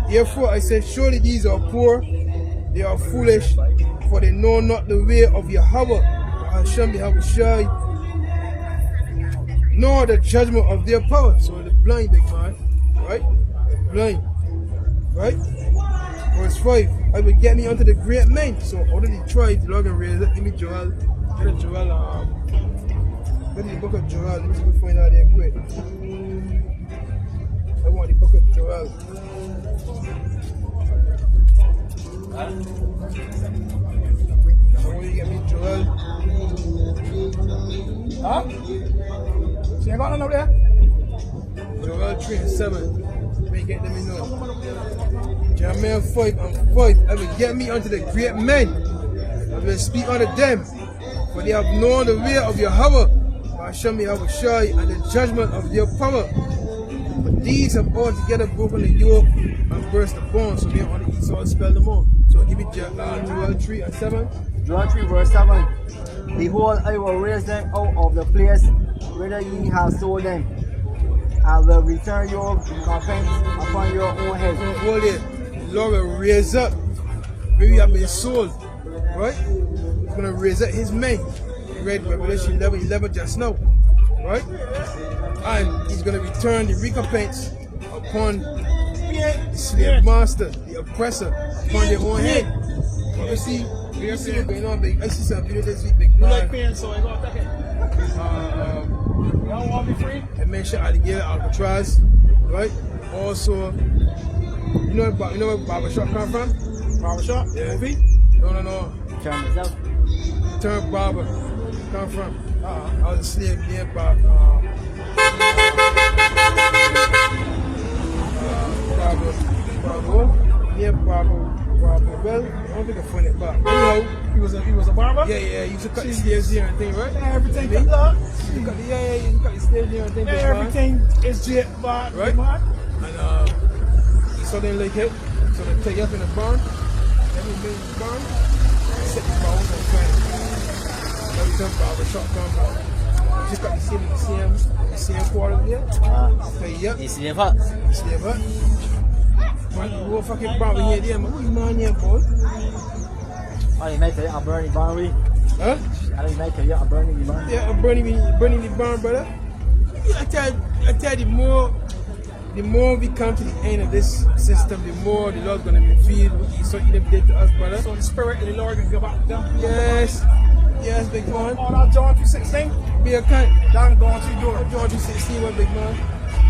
Therefore I said, surely these are poor, they are foolish, for they know not the way of yahawah, bahasham, yahawashi, nor the judgment of their power. So the blind, big man, right? The blind, right? Verse 5, I will get me unto the great men. So out of the tribes, the Lord can raise up. Give me Joel. Get a Joel. Get the book of Joel. Let me see if we find out there quick. I want the book of Joel. I want you to get me Joel. Huh? So you got none over there? Joel 3 and 7. Let me know. Jeremiah 5 and 5. I will get me unto the great men. I will speak unto them. For they have known the way of yahawah, bahasham, yahawashi, and the judgment of their power. But these have altogether broken the yoke and burst the bonds. So they want to Esau spell them all. So give me Joel 3 and 7. Joel 3 verse 7. Behold, I will raise them out of the place whither ye have sold them, and will return your recompense upon your own head. So hold it. The Lord will raise up where you have been sold. Right? He's going to raise up his men. Read Revelation 11 just now. Right? And he's going to return the recompense upon the slave master, the oppressor, upon their own head. You see what's going on, big. I see some video this week, big. You like paying, so I got to take it. You don't want to be free? I mentioned alligator, Alcatraz, right? Also, you know where barbershop come from? Barbershop? Yeah. Movie? No. Turn yourself. Term barber come from. I was a slave near barber. Well, I don't think I find it back. Anyhow, He was a barber? yeah, you used to cut the slaves here and thing, right? Everything Yeah, cut up. you cut the slaves here and thing, big man. Everything is jet bar, Right? man. And so they like it, so they take you up in the barn, every bit in the barn, set the bones and fan. Every time barber shop come out. Just got the same quarter there. Pay you up, You see the fuck? slave up. Man, you go fucking barber here there, man. What you man here, boy? Oh, you make it a burning barn, we? Huh? I don't make it a burning barn. Yeah, burning the barn, brother. I tell you, the more we come to the end of this system, the more the Lord's gonna reveal what He saw He did to us, brother. So the Spirit of the Lord can go back to them. Yes, yes, big man. All that John 3:16. Be a kind. Down going through door. John 3:16, what big man?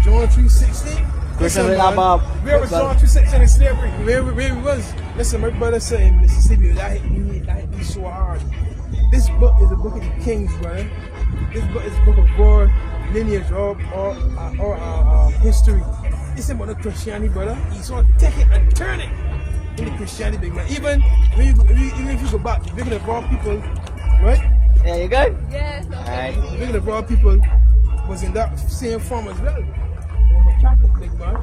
John 3:16. Christian Listen, with man, Where was John 3:16 in slavery? where we was. Listen, my brother said in Mississippi, that hit me so hard. This book is a book of the kings, brother. This book is a book of war, lineage, or history. It's about the Christianity, brother. You sort of take it and turn it into Christianity, big man. Even if you go back, the beginning of all people, right? There you go. Yes. Alright. The beginning of all people was in that same form as well. I'm a Catholic, big man.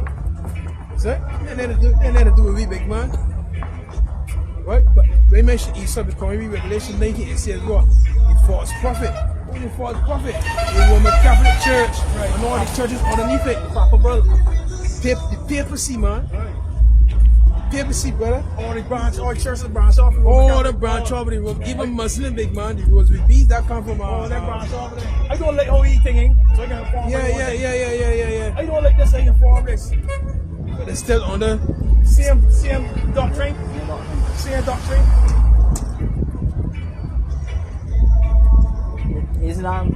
So, they had to do with we, big man. Right? But they mentioned Esau becoming Revelation 19, it says what? The false prophet. Who's the false prophet? The Roman Catholic Church, right? And all the churches underneath it. Papa brother. The papacy, man. Papacy, brother. All the churches branch off. All the branch off of the room. Even Muslim, big man. The rosary beads that come from All that branch off of there. I don't like how he thinking. So I can inform yeah. I don't like this, I can inform this. But they're still under. Same doctrine. Same doctrine. Islam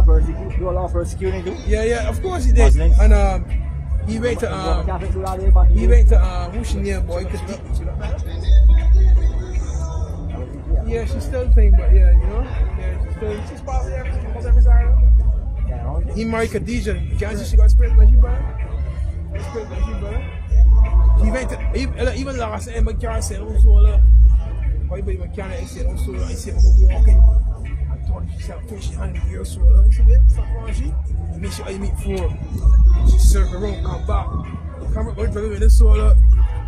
persecute, do a lot of persecuting too. Yeah, of course he did. Muslims. And he went to Catholics do that there back in the day. who's she name, boy? Yeah, she's still playing, but yeah, you know, yeah, she's probably almost every Saturday. Yeah, okay. He married Khadija. Can't she got spread when she brother? Spread when she brother. He went to even last time my car said, "Oh, so look." Why but my car said, "Oh, so I said I'm walking." I thought she said, "She handed the girl so look." She said, "Stop on she." And make sure I meet for. She served her own, come back. Come up, driving with this so look.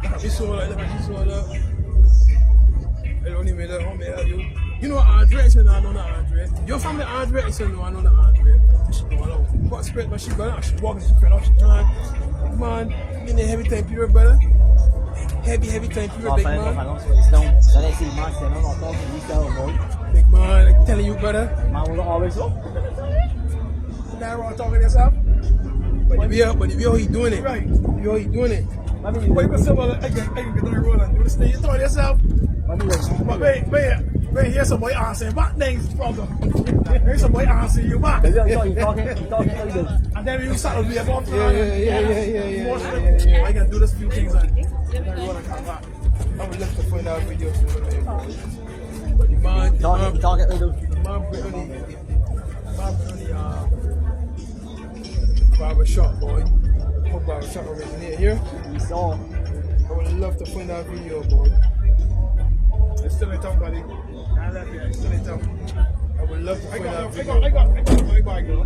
Look at this so look. Look at this so look. I don't even know how many you. You know Andre? I said, no, I know not Andre. Your family Andre? I said, no, I know not Andre. She go along. What spread, but she got out. She walking, she fell off, she turned. Man, in the heavy time period, brother. Heavy time period, big man. So they see man saying, I'm not talking to you, boy. Big man, I'm telling you, brother. Man will always look. Now we're talking to yourself. But the way how he doing it. Right. The way how he doing it. Let me What you gonna say about I can get on the road and do this thing? You told yourself. But wait, here's some boy answering back things, brother. Here's some boy answering you back. He's talking, And then you start to be about to Yeah. I can do this few things and then the road and come back. I would love to find out videos. But the man, talking, barber shop, boy. What barber shop originated here? he saw. I would love to find that video, boy. It's still in town, buddy. I left you. It's still in town. I would love to I find that got video. my bag, girl.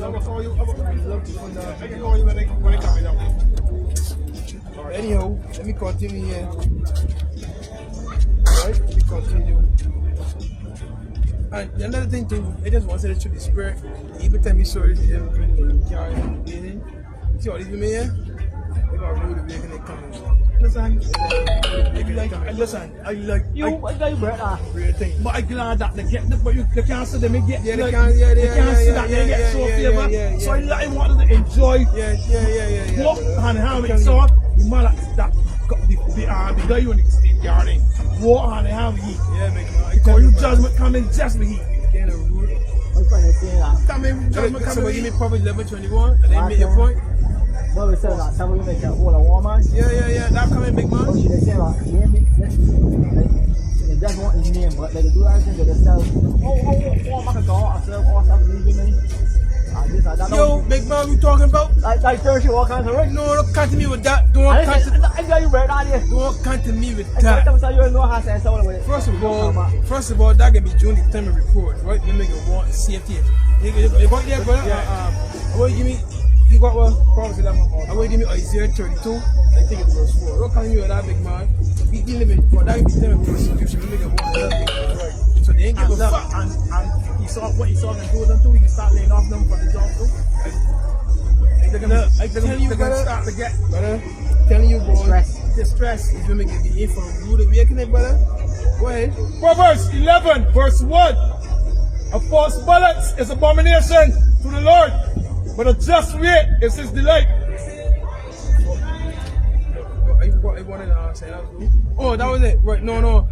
I would call you. I would love to find that I can video. call you when I come down. Alright, anyhow, let me continue here. Alright, let me continue. And another thing too, I just want to say the truth, the spirit. Every time you saw this, see all these women here? They got rude if they come. Listen, I like You, what guy you brought that? Real thing. but I'm glad that they get the, but they can't see them get Yeah, like, they can't, yeah, they can't see that they get so favor. yeah, So I like wanted to enjoy Yeah. walk hand in hand with it. So the man that the guy you in the garden walk hand in hand with heat. Yeah, make man. Because you judgment coming just with heat. Kind of rude. What's funny saying that? Coming judgment coming Somebody with give me heat. Proverbs 11:21 and then make your point. What we said that somebody make a whole of woman. Yeah. That coming, big man. What should they say that? They just want his name, but they do everything to themselves. Oh, my God, I said, oh, stop leaving me. Yo, big man, we talking about? Like Thursday, all kinds of right? No, don't come to me with that. Don't come to me with that. First of all, that can be during the time of report, right? We make it want safety. You got there, brother? I want you give me. You got what? Promise that. I want you give me Isaiah 32. I think it's verse 4. Don't come to me with that, big man. We dealing with that. Be dealing with persecution. We make it want that, right? So they ain't give a fuck. And he saw what he saw them do them too. He can start laying off them from the job too. I tell you, brother. Start to get Brother, telling you, boy. distress. If you make it the for rude awakening, brother. Go ahead. Proverbs 11 verse 1. A false balance is abomination to the Lord, but a just wait is his delight. I wanted to say that. Oh, that was it. Right? No.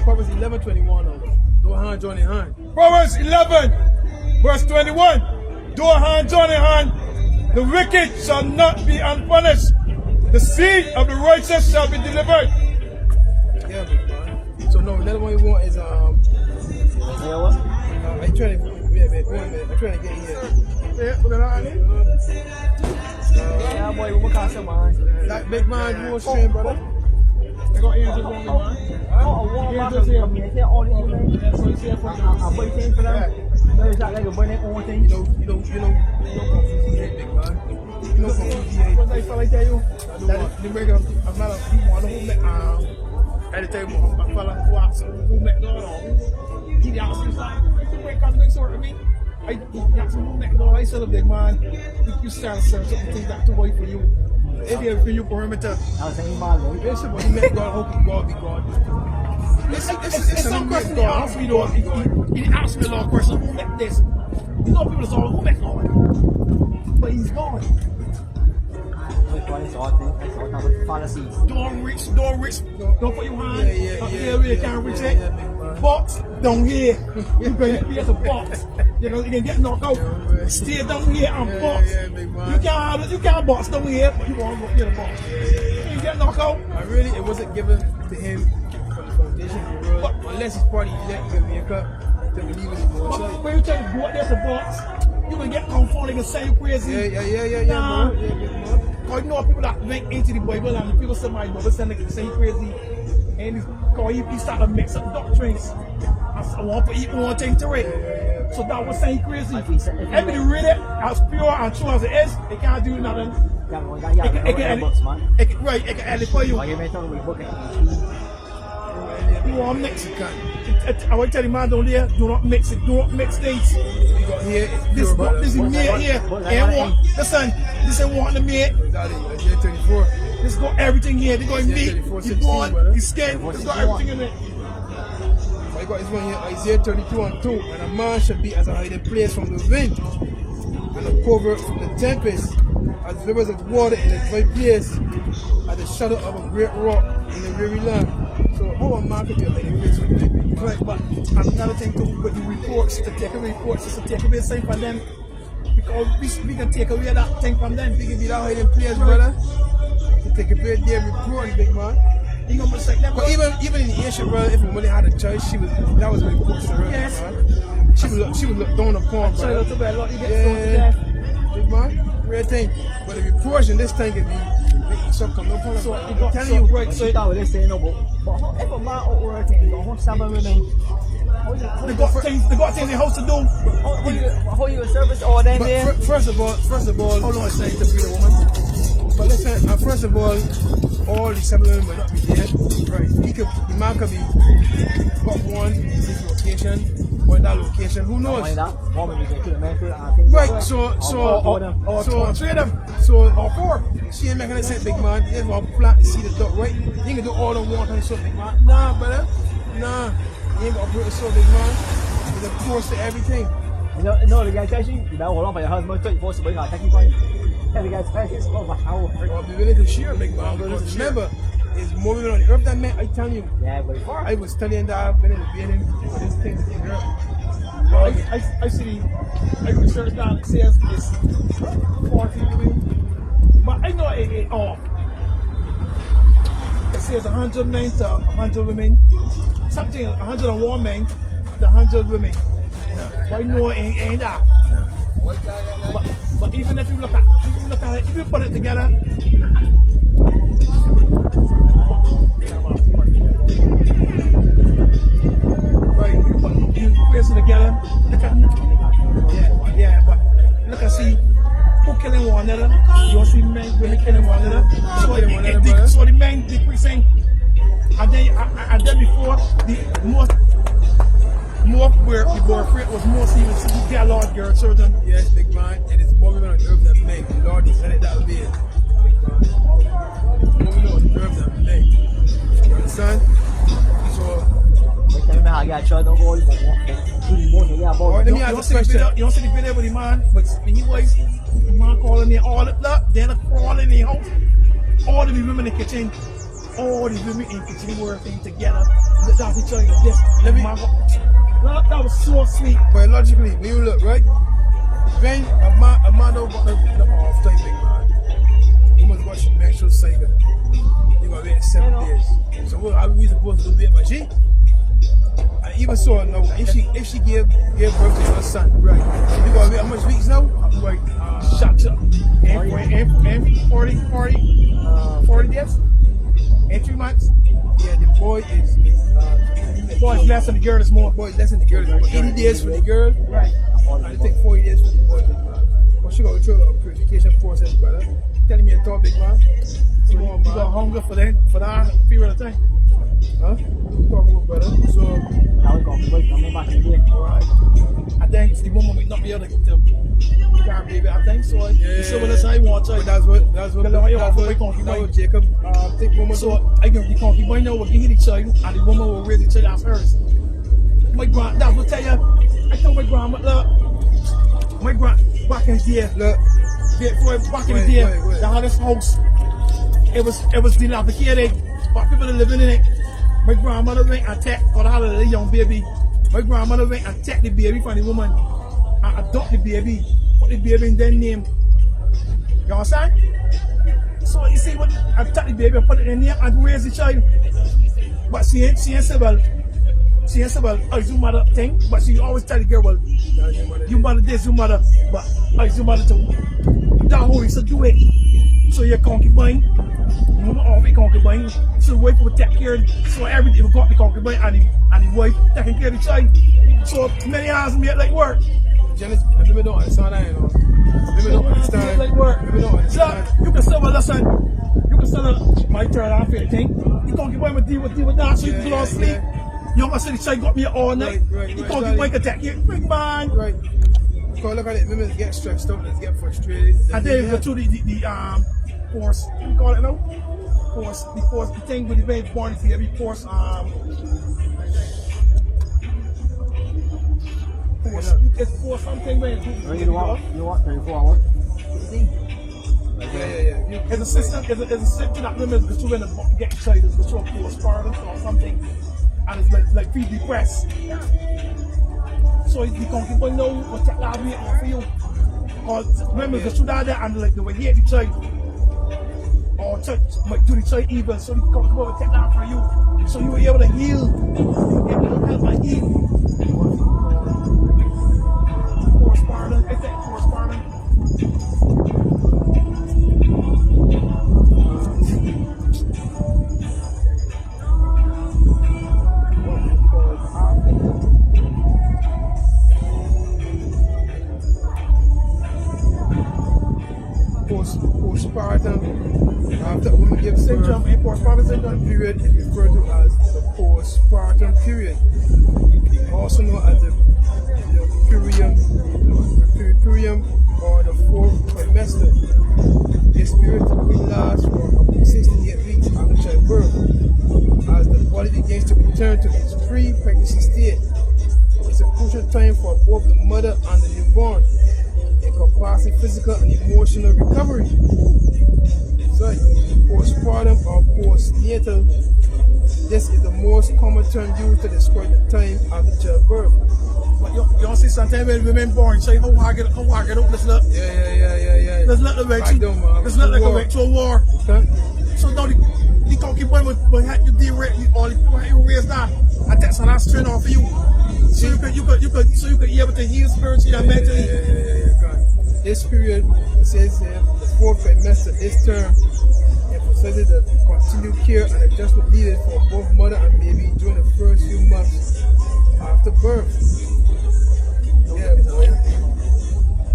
Proverbs 11:21. Do a hand join in hand. Proverbs 11, verse 21. Do a hand join in hand. The wicked shall not be unpunished. The seed of the righteous shall be delivered. Yeah, big man. So no, another one you want is Yahawah. I'm trying to I'm trying to get here. Yeah, we're gonna add it. Yeah, boy, we can't say man. Like big man, more stream, brother. I got angels on me, man. Oh, one man from here, all these men. That's what you say for I'm waiting for them. There's that like a burning own thing. You know, confuse me, big man. You know, confuse me. what I feel like tell you. That the break up. I'm not a people on the whole at the table. I feel like what's who make no no. He asked me something. You break on this sort of me. I got some who make no. I said a big man. You start certain things that to wait for you. If you for you perimeter. I was saying, man, It's about he met God, hoping God be God. It's some question he asked me though. He asked me a lot of questions. Who make this? You know people say, who make God? But he's God. it's all thing. It's all type of fallacies. Don't reach. Don't put your hand up here where you can't reach it. Box down here. You're going to be as a box. You know, you can get knocked out. Stay down here and box. You can't box down here, but you won't go here to box. You get knocked out. Really, it wasn't given to him from the foundation of the world. Unless he's party, you let him wake up to believe in the Most High. But when you tell you go out there to box, you will get confounded and say you crazy. Yeah, man. Because you know people that went into the Bible and the people say my Bible say you crazy. And he started to mix up doctrines. I want to eat one thing to it. So that was saying crazy. Everybody read it as pure and true as it is. It can't do nothing. It can edify you. You want Mexican. I want to tell you, man, don't not mix it. Do not mix things. This is made here. Listen, this ain't wanting to make. This got everything here. They got meat, the bone, the skin. This got everything in it. I got this one here, Isaiah 32:2. And a man shall be as a hiding place from the wind, and a covert from the tempest, as rivers of water in a dry place, at the shadow of a great rock in a weary land. So how a man could be a hiding place from the wind? Right, but another thing too, with the reports, to take away reports, is to take away something from them. Because we can take away that thing from them. We can be that hiding place, brother. To take away their report, big man. You know what I'm saying? But even in the ancient world, if a woman had a choice, that was a report to her. Yes. Man. She would look down upon, So brother. you to bed, Lord, you get thrown to death. Big man, great thing. But the report in this thing can be making some come up on So it. you got I'm so telling you. right, so But if a man out working, don't seven women. they got things in the house to do. How you service all them there? But first of all, Hold on, say to be the woman. but listen, first of all the 7 women will not be there. Right? The man could be got one in this location, one in that location. Who knows? Right, so 3 of them. So or 4. She ain't making a sense, big man. They just want to plant the seed of duck, right? You ain't gonna do all the water and stuff, big man. Nah, brother. Nah. You ain't gonna put it so, big man. There's a course to everything. No, the guy tells you better hold on for your husband 24 so we got taking point. And the guy tells you, oh, wow. I'll be willing to share, big man. Because remember, it's more women on the earth than men. I tell you. Yeah, but far. I was studying that. I've been in the beginning for this thing in Europe. I see. I researched that it says it's 40 women, but I know it off. It says 100 men to 100 women, something 101 men to 100 women. But I know it ain't that. But even if you look at it, if you put it together. Right, you place it together. Look at, but look and see who killing one another. You see men, women killing one another. So the men decreasing, and then before the more where the boyfriend was more even you get a lot of girl children. Yes, big man. It is more women on the earth than men. The Lord decided that will be it. More women on the earth than men. You understand? So. Tell me how you got child, don't go all pretty emotional. Yeah, Alright, let me You ask don't this see the question. video, you don't see the video with the man, but when he was, the man calling in all the blood, then crawling in the house. All the women in the kitchen, all the women in the kitchen working together. Look down each other like this. Let me- That was so sweet. Biologically, when you look, right? When a man don't got the off time, big man. You must watch your menstrual cycle. You gotta wait 7 days. So what are we supposed to do with my she? And even so, now, if she gave birth to her son, right? You gotta wait how much weeks now? Like, shut up. And 40 days? And 3 months? Yeah, the boy is The boy's less than the girl is more. boy less than the girl. It's 80 days for the girl, Right. and it take 40 days for the boy. But she got to through a purification process, brother. Telling me a talk, big man. Come on, You got man. hunger for that period of time. Huh? Talk about, brother. So, Now we got to wait. I'm back in the day. Right. I think the woman may not be able to carry baby. I think so. yeah. So that's how you want to. but that's what Jacob think woman. So I give the concubine now will give the child and the woman will raise the child as hers. My grand, that will tell you. I told my grandma, look, my grand back in the day, look, back in the day, wait. they had this house. It was dilapidated, but people are living in it. My grandmother went and take, because I had a young baby. My grandmother went and take the baby from the woman and adopt the baby, put the baby in their name. You understand? So you see what I took the baby and put it in there and raise the child. But she ain't civil. She ain't civil. Oh, it's your mother thing. But she always tell the girl, well, your mother this, your mother, but it's your mother too. That's how you should do it. So your concubine, woman off a concubine, so the wife will take care of it. So everything will got the concubine and the wife taking care of the child. So many hours make like work. Janice, people don't understand that, you know. People don't understand. Like work. People don't understand. So you can say, well, listen, you can say my turn off your thing. The concubine will deal with that, so you can go to sleep. You know, I said the child got me all night. Right, The concubine can take you, big man. Right. Because look at it, women get stressed out, let's get frustrated. And then you go to the course, what do you call it now? Course, the thing with the baby born is every course, it's for something where You know what? 24 hours. Yeah. It's a system that women go through when they get child, it's go through a postpartum or something, and it's like feel depressed. So the concubine know what take that weight off of you. Because women go through that and like they will hate the child. Or might do the child evil, so the concubine will take that from you. So you were able to heal. You were able to help and heal. Postpartum, it's that postpartum. Postpartum, after a woman gives Syndrome, birth, postpartum syndrome. period is referred to as the postpartum period, also known as the perium or the fourth trimester. This period typically lasts for up to 6 to 8 weeks after childbirth, as the body begins to return to its pre-pregnancy state. It's a crucial time for both the mother and the newborn, encompassing physical and emotional recovery. So, postpartum or postnatal, this is the most common term used to describe the time after childbirth. But you don't see sometimes when women born, say, how hard get up, let's look. Yeah. Let's look like I don't, man. let's look like a actual war. Huh? So now the concubine will have you direct or you raise that, and that's an strength off of you. So you could be able to heal spiritually and mentally. Yeah. This period, it says here, the fourth trimester, this term emphasizes the continued care and adjustment needed for both mother and baby during the first few months after birth. Yeah, boy.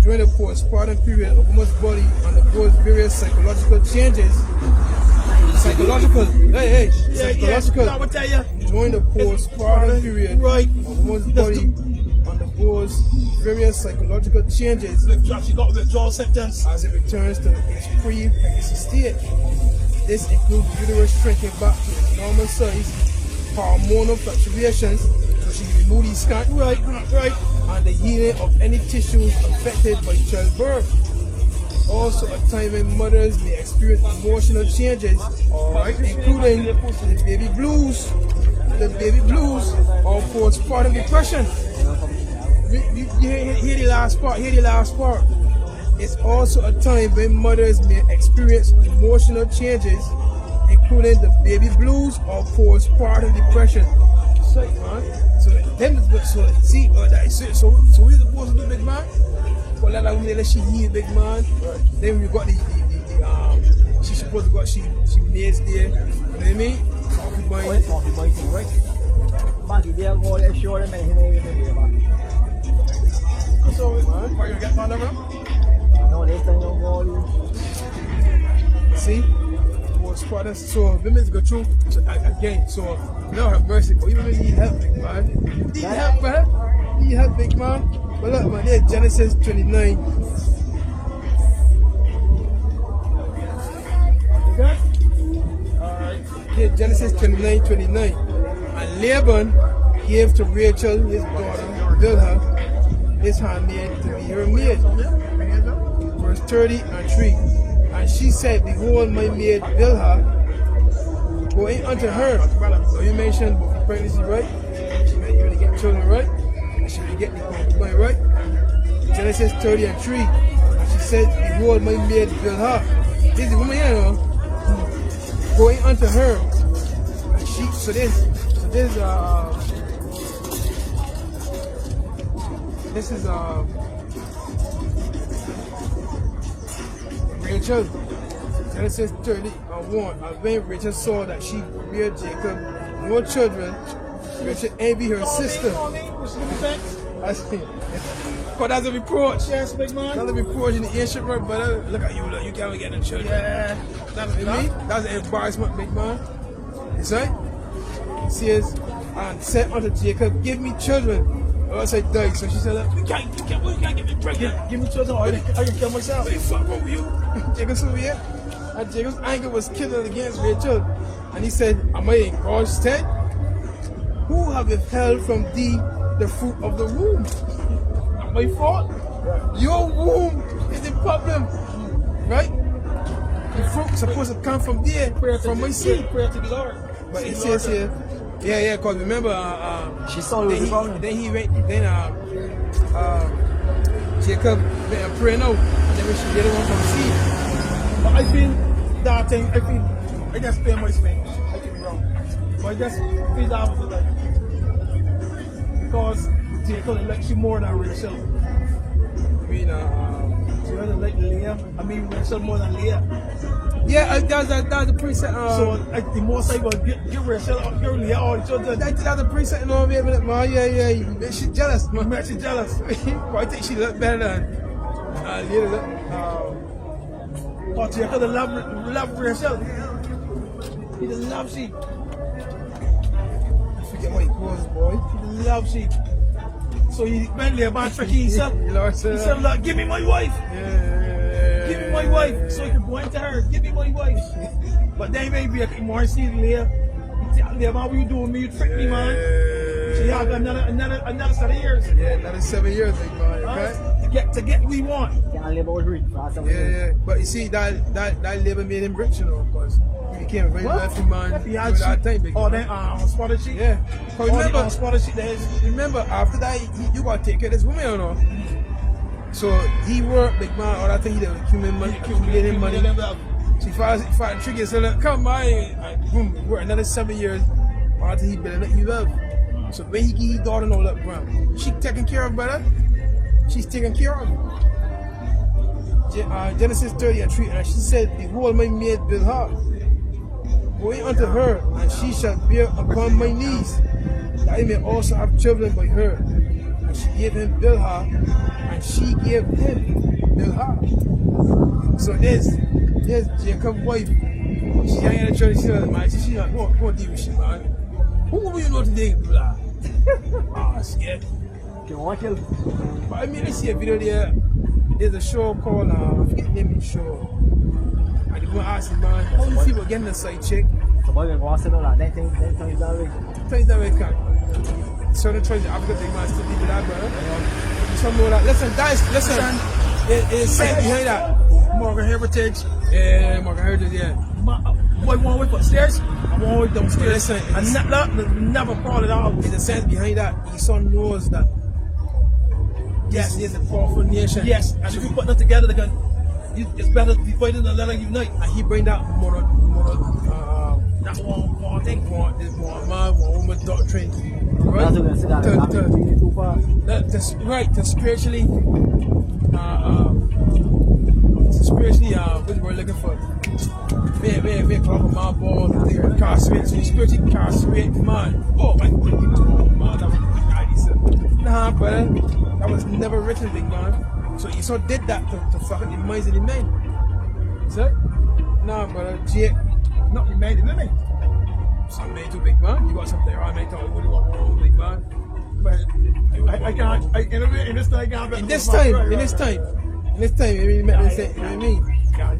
During the postpartum period, a woman's body undergoes various psychological changes. Psychological. I would tell you. During the postpartum period, right, a woman's body undergoes various psychological changes she got withdrawal symptoms. as it returns to its pre-pregnancy state. This includes uterus shrinking back to its normal size, hormonal fluctuations, she can remove these scant, right, and the healing of any tissues affected by childbirth. Also a time when mothers may experience emotional changes, alright, including the baby blues, or postpartum depression. You hear the last part, It's also a time when mothers may experience emotional changes, including the baby blues or postpartum depression. So we're supposed to do, big man? Well, that woman that she heal, big man. Then we got the she supposed to got she maids there. You know what I mean? Coffee buying, right? But they're going to show them anything. So, man, why you get found around? No, they don't go. See? Postpartum. So, women's go through. So, again, so, Lord have mercy. But you really need help, big man. Need help, man. Need help, big man. But look, man, there's Genesis 29. You got? Alright. Here's Genesis 29:29. And Laban gave to Rachel, his daughter, Bilhah, his handmaid, to be her maid. Verse 30:3. And she said, behold, my maid Bilhah, go in unto her. So you mentioned pregnancy, right? She meant you to get children, right? And she will get the concubine, right? Genesis 30:3. And she said, behold, my maid Bilhah. This is the woman here, no? Go in unto her. And she, this is Rachel. Genesis 30:1. And when Rachel saw that she bare Jacob no children, Rachel envied her sister. But that's a reproach. Yes, big man. That's a reproach in the ancient world, brother. Look at you, look, you can't get no children. Yeah. That's an embarrassment, big man. You see? It says, and said unto Jacob, give me children, or else I die. So she said, you can't get me pregnant. Give me children, or I can kill myself. What the fuck wrong with you? Jacob's over here. And Jacob's anger was kindled against Rachel. And he said, am I in God's stead? Who have withheld from thee the fruit of the womb? Not my fault. Your womb is the problem. Right? The fruit supposed to come from there, from my seed. Prayer to the Lord. But it says here, yeah, because remember, She saw the problem. then Jacob went and prayed out, and then when she didn't want from seed. But I feel that thing, I just pay my Spanish. I could be wrong. But I just feel that was like, because Jacob likes you more than Rachel. I mean, She rather like Leah. I mean, Rachel more than Leah. yeah, that's the preset. So the most I will get Rachel, get Leah, all the children. That's the preset in all of it, man. Yeah. She's jealous, man. Man, she's jealous. But I think she look better than Leah look. But Jacob love Rachel. He the love she. I forget what he calls, boy. He the love she. So he went there, man, tricky himself. Lord, He said, like, give me my wife. Yeah. Give me my wife. So he could go into her. Give me my wife. But then maybe more see Leah. He tell Leah, man, what you doing me? You tricked me, man. So he had another set of years. Yeah, another 7 years, big man. Right? To get what we want. Can't live out rich. Yeah. But you see, that labor made him rich, you know, because he became a very wealthy man. He had that time, big oh, man. then spotted sheet. Yeah. Remember, spotted sheet. Remember, after that, you got to take care of this woman, you know. So he worked, big man. All that thing he did, accumulating money. So he fired tricky. So like, come on, boom, work another 7 years. After he building up, he love. So when he give his daughter all that, bro, she taking care of, brother. She's taking care of. Genesis 30:3, and she said, behold, my maid Bilhah, go in unto her, and she shall bear upon my knees, that I may also have children by her. And she gave him Bilhah, and she gave him Bilhah. So there's Jacob's wife. She ain't in the church, she's not going to deal with shit, man. Who will you know today, Bilhah? Ah, scared. But I mean, I see a video there. There's a show called, I forget the name of the show. And they go ask the man, how do you feel about getting a side chick? boy can go and sit on that. That thing is that way. Things that way can. Certain choices, African big man still leave that, brother. Some know that. Listen, guys, listen. It's said behind that. Morgan Heritage. Yeah, Morgan Heritage, yeah. Boy, one way upstairs, and one way downstairs. Listen, And never fall it out. In the sense behind that, his son knows that yes, is a powerful nation. Yes, and if you put them together, it's better to be fighting than let them unite. And he bring that That's one thing. one man, one woman doctrine. Right? That's what I'm saying. That's really too far. To spiritually, what we're looking for. Man, call him my ball, incarcerate, spiritually incarcerate man. Oh my God, man, that was nah, brother, that was never written, big man. So you so did that to fucking the minds of the men. See? Nah, brother, Jake, Not be made in me. some man too big man. You got something there, I may tell you what you want more big man. But I can't. In this time, In this time, you make them say, you know what I mean?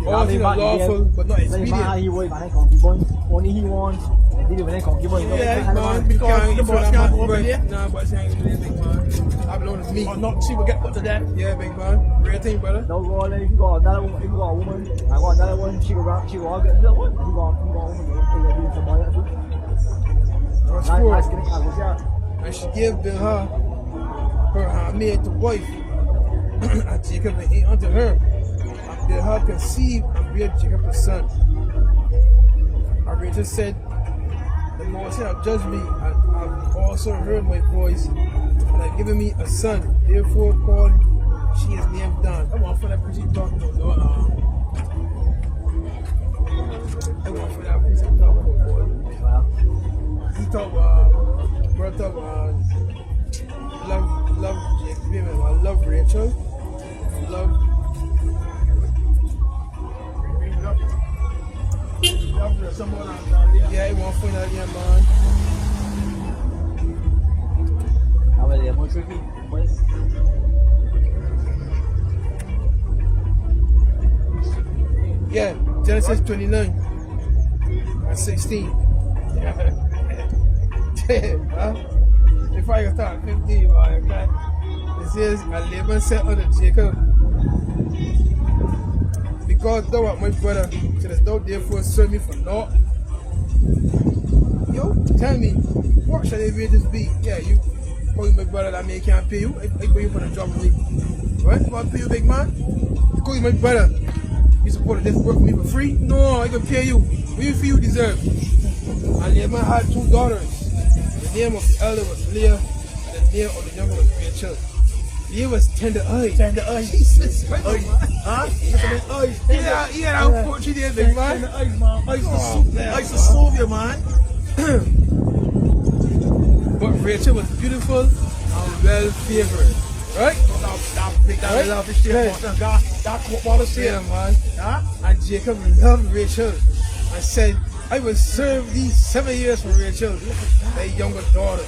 All things are lawful, but not expedient. He would, man, can't keep on. Only he wants. And he when can't keep on. Yeah, man, because the boss can't go over there. Nah, but she ain't gonna be big man. I belong to me. or not, she will get put to death. Yeah, big man. Real thing, brother. Don't go on. If you got another one, if you got a woman, I got another one. She will get another one. If you got a woman, you'll do somebody else. That's Nice, cool. getting out of And she gave her handmaid to wife. And Jacob ate unto her. And her conceived and bear Jacob a son. And Rachel said, the Lord said, have judged me, and have also heard my voice, and have given me a son. Therefore called she his name Dan. I want for that preaching talking about I want for that preaching talking about boy. Well, He talk brought up love Jacob, I love Rachel, love Someone else. yeah, he want to find out yeah, man. how are they more tricky? Boys. Yeah, Genesis 29 and 16. Yeah. Huh? If I can start 15, okay? It says, and Laban said unto Jacob, because thou art my brother, shouldst thou therefore serve me for naught? Yo, tell me, what shall the wages be? Yeah, you call you my brother, that man can't pay you. I pay you for the job of me. Right? You want to pay you, big man? You call you my brother. You supposed to just work for me for free? No, I can pay you. What you deserve? And Laban had 2 daughters. The name of the elder was Leah, and the name of the younger was Rachel. Leah was tender-eyed. Tender-eyed. Jesus Christ, man. Huh? Look at them eyes. Yeah, I'm 14 years, big man. Tender eyes, man. I used to Oh, solve you, man. But Rachel was beautiful and well favored. Right? That's what I say. Yeah, man. Huh? And Jacob loved Rachel and said, I will serve thee 7 years for Rachel, thy younger daughter.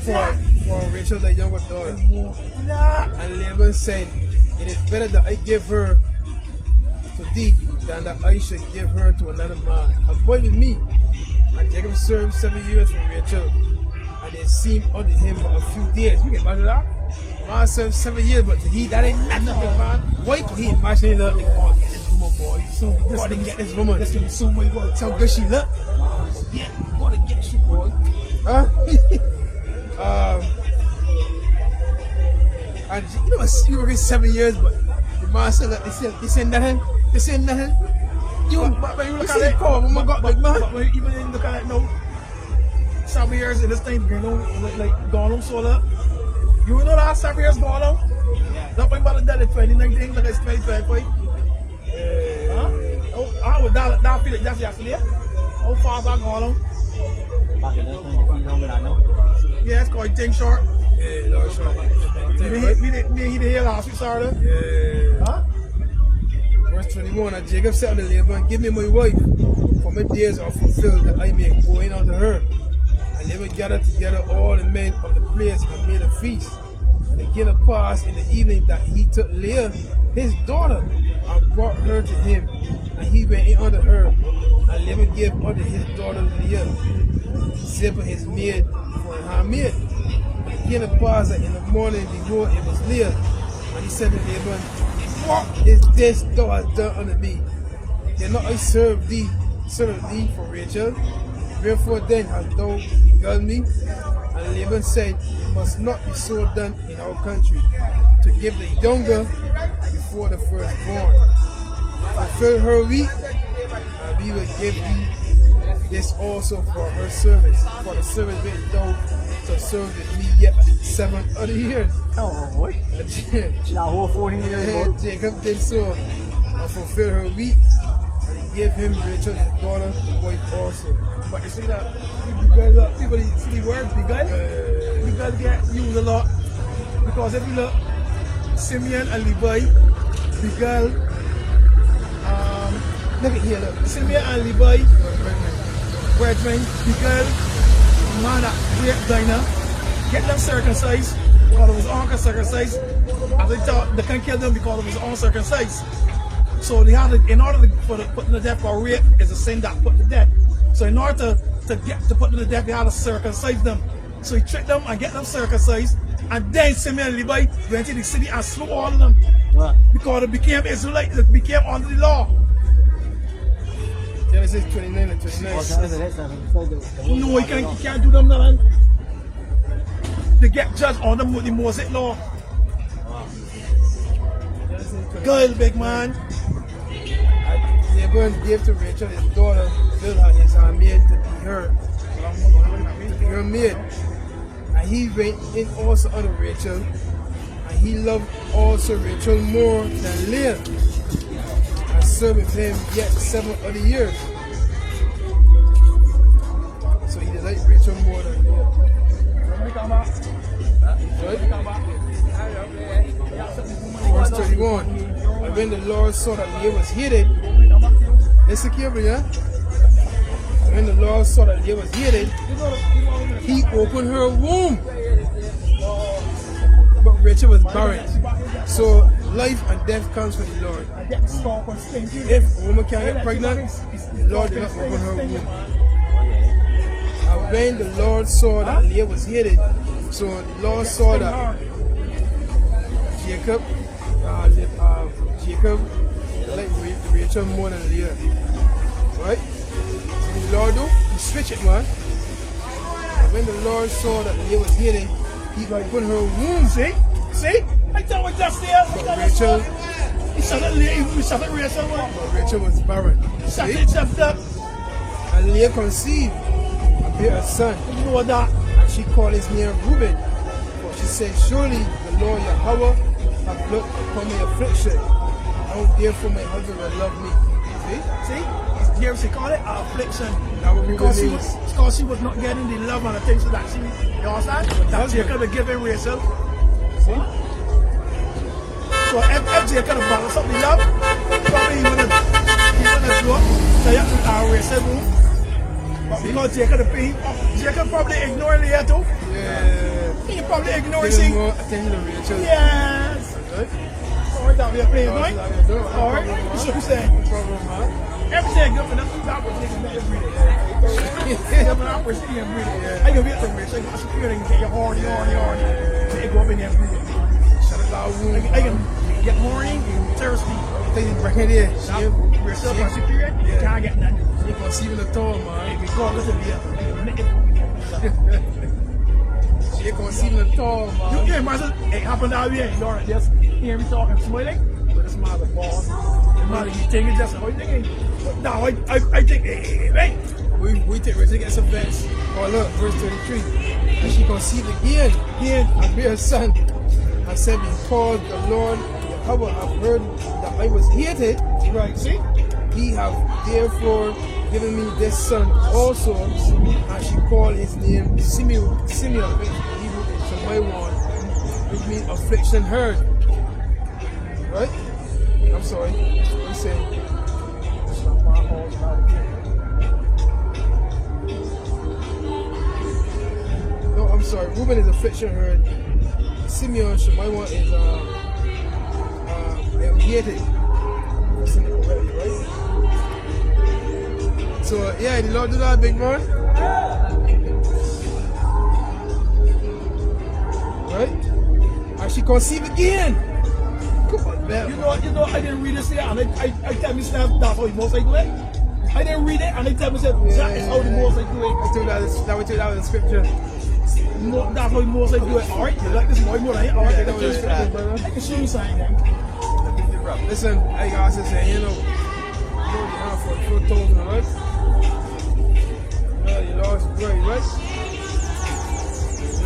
For Rachel, thy younger daughter. And Laban said, it is better that I give her to thee than that I should give her to another man. Abide with me. And Jacob served 7 years for Rachel, and it seemed unto him for a few days. You can imagine that? Man served 7 years, but to he, that ain't nothing, man. Why could he imagine that? Oh, get this woman, boy. So, gotta get this woman. This is so much work. How good she look. Yeah, gotta get you, boy. Huh? And you know, you working 7 years, but the man said that they say nothing. They say nothing. You, But when you look you at see it, the call, oh my God, big man. But when you even look at it now, 7 years in this thing, you know, like gone on so long. You know that 7 years gone on? Not when about that in 2019, like it's 2025. Huh? Oh, I would that feel like that's yesterday. How far that gone on? Back in this time, you know I know. Yeah, it's quite thing short. Yeah, Lord, sure. We didn't hear last week, Saturday. Yeah. Huh? Verse 21, and Jacob said unto Laban, give me my wife, for my days are fulfilled, that I may go in unto her. And Laban gathered together all the men of the place and made a feast. And it came to pass in the evening that he took Leah, his daughter, and brought her to him, and he went in unto her, and Laban gave unto his daughter Leah, Zilpah his maid, for a handmaid. And it came to pass that in the morning, behold, it was Leah. And he said to Laban, what is this thou hast done unto me? Did not I serve thee for Rachel? Wherefore then hast thou beguiled me? And Laban said, it must not be so done in our country, to give the younger before the firstborn. Fulfill her week, and we will give thee this also for her service, for the service which thou shalt serve with me yet 7 other years. Oh boy. Yahawah 14 years old. Jacob did so, and fulfilled her week, and he gave him Rachel his daughter, the wife also. But you see that people see the word beguile? Beguile get used a lot. Because if you look, Simeon and Levi, beguile, Look at here, look. Simeon and Levi, brethren, beguile, man that raped Dinah, get them circumcised, because of his uncircumcised. As they thought they can't kill them because of his uncircumcised. So they had to, in order to put them to death for rape is a sin that put to death. So in order to put them to death, they had to circumcise them. So he tricked them and get them circumcised. And then Simeon and Levi went to the city and slew all of them. What? Because it became Israelite, it became under the law. Genesis 29 and 29. No, you can't do them nothing. They get judged on them with the Mosaic law. Girl, big man. Laban gave to Rachel his daughter, Bilhah his handmaid, to be her maid. And he went in also unto Rachel, and he loved also Rachel more than Leah, and served with him yet 7 other years. So he liked Rachel more than Leah. Verse 31. And when the Lord saw that Leah was hidden, listen carefully, yeah? And when the Lord saw that Leah was hidden, he opened her womb. But Rachel was barren. So life and death comes from the Lord. If a woman can't get pregnant, the Lord did not open her womb. And when the Lord saw that Leah was hidden, so the Lord saw that Jacob liked Rachel more than Leah. Right? So the Lord do, he switch it, man. And when the Lord saw that Leah was hidden, he opened her womb. See? I thought we just there. But Rachel, He shot at Leah, he shot at Rachel. but Rachel was barren. Shot See? it, shot up. And Leah conceived and bare a son. You know that? And she called his name Reuben. For she said, surely the Lord Yahawah hath looked upon my affliction. Now therefore my husband will love me. See? Here she called it affliction. That would be Because what she was not getting the love and attention that she, you understand? That Jacob had given Rachel. See? So if Jacob had balanced up the love, probably he would have grew up to Rachel womb. But because Jacob had paid, Jacob probably ignored Leah too. Yeah. He probably ignored Give she. more attention to Rachel. Yes. Right? Alright, that we are playing, right? No Alright, problem, so man. you saying? No problem, man. Everything good for them, that was niggas every day. I'm not pushing every day. I can get the rich, I can secure and get your horny. They go up in there every day. Shut it down, womb. I can get horny, thirsty. They bring it in. We're still for security, you can't get nothing. She conceiving the tall, man. We call this a beer. She conceiving the tall, You man. can't imagine it happened out here. You know, just hear me talking, smiling. But this man the boss. The man, you think it's just, how you thinking? But now I think, hey. We take Rachel against a fence. Oh look, verse 33. And she conceived again, and bare a son. And said, because the Lord Yahawah have heard that I was hated, Right, see? he have therefore given me this son also. And she called his name Simeon, which in Hebrew is Shemaiwan, which means affliction heard. Right? I'm sorry. What are you saying? No, I'm sorry. Reuben is affliction heard. Simeon, Shemaiwan is hated. blessing it already, right? So yeah, the Lord do that, big man. Right? And she conceived again. Come on, man. You know, I didn't read this here, and I tell myself that's how the most I do it. I didn't read it, and I tell myself that is how the most I do it. I told that was the scripture. That's how the most I do it. Alright, you like this more than I alright. Yeah, that was right. I can show you something then. Listen, I got to say, you know the for 4,000, right? Yeah, the Lord's great, right?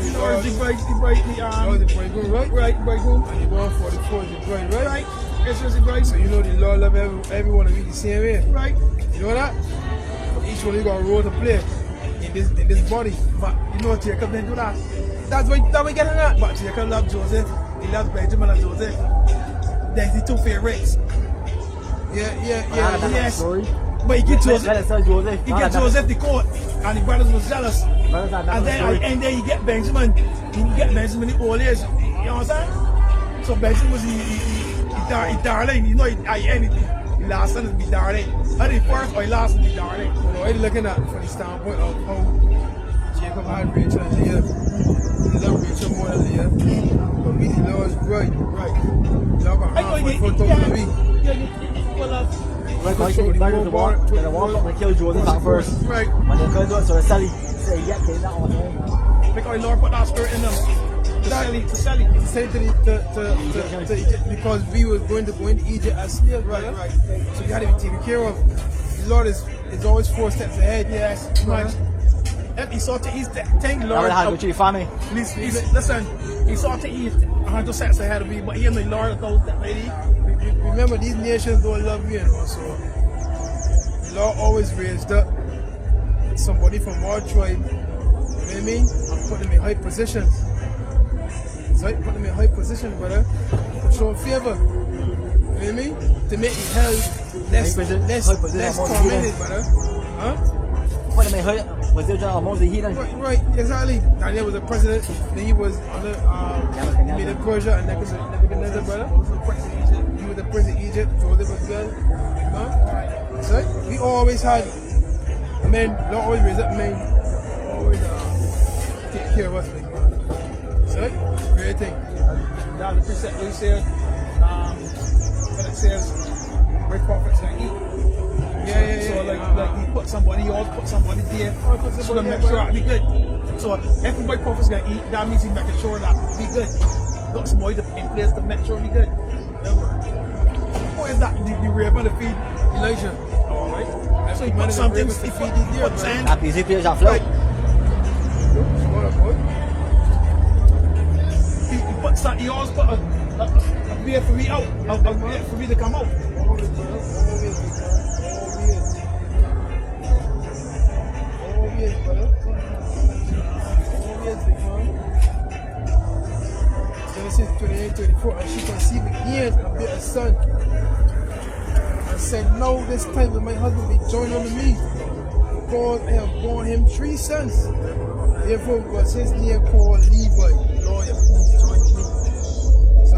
You know, the bridegroom, right? Right, bridegroom. And the 144 is the bride, right? Right. It's just a bride. So you know the Lord love everyone to be the same way. Right. You know that? But each one you got a role to play in this body. But you know Jacob didn't do that. That's why we getting that. But Jacob loved Joseph. He loved Benjamin and Joseph. There's the two favorites. Yeah. Yes. But he get Joseph. Joseph. He get Joseph the court, and the brothers was jealous. And then he get Benjamin. He get Benjamin the old age. You know what I'm saying? So Benjamin was he darling. You know the last son is be darling. Or the first or the last is be darling. You know, I'm looking at from the standpoint of how Jacob had Rachel and Leah. He loved Rachel more than Leah. But me, the Lord's bride. Right. Love her half for 4,000 of me. Like I said, the walk and kill Joseph at first. Right. When they couldn't do it, so they say, yeah, take that one. Because the Lord put that spirit in them. To sell it. To Egypt, because we were going to go into Egypt as slaves, right? So we had to be taken care of. The Lord is always 4 steps ahead. Yes, right. If he saw to eat, thank the I Lord. would have to go to your family. Listen, he saw to eat 100 steps ahead of me, but he and the Lord told that lady. Remember, these nations don't love you, and also the Lord always raised up somebody from our tribe, you know what I mean, and put them in high positions. So put them in high positions, brother, to show favor. You know what I mean? To make the hell less tormented, brother. Huh? Put them in high position amongst the heathen. Right, exactly. Daniel was a president, then he was under Medo Persia and Nebuchadnezzar, brother. He was the prince of Egypt, Joseph was well. Huh? So we always had men, Lord always raised up men, always take care of us. So, great thing. Now the precept we said, but it says, great prophets can eat. Yeah. So like he put somebody, he always put somebody there to make sure it be good. So if the white prophets can eat, that means he's making sure that it be good. Got somebody in place to make sure it be good. Who is that? The raven to feed Elijah. Alright. So he put something to feed the deer. Happy Ezekiel that float. He put something, he always put a beer for me out, a beer for me to come out. Always. Brother. Always, big man. Genesis 28:24, and she conceived again and bare a son. And said, no, this time will my husband be joined unto me, because I have borne him 3 sons. Therefore was his name called Levi. Lord, please join me. So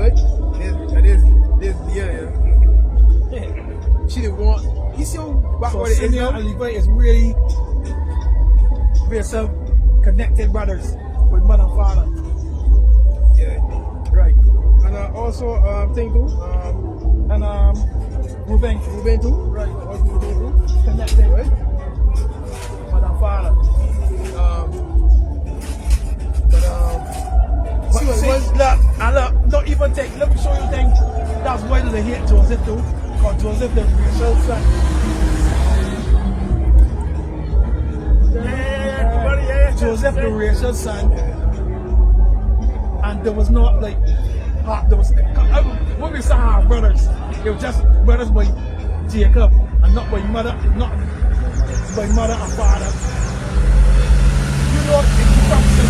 there's yeah. She didn't want. You see how backward it is Simeon now? and Levi is really some connected brothers with mother and father. Yeah, right. And also, thing too, And Reuben too. Right. Also Reuben too. connected Right. mother and father. See what it was? Look, don't even take, let me show you thing. That's why they hate Joseph too. Because Joseph the Rachel son. Joseph the Rachel son. And there was not like, there was, when we saw our brothers, it was just brothers by Jacob and not by mother, not by mother and father. You know, if you come to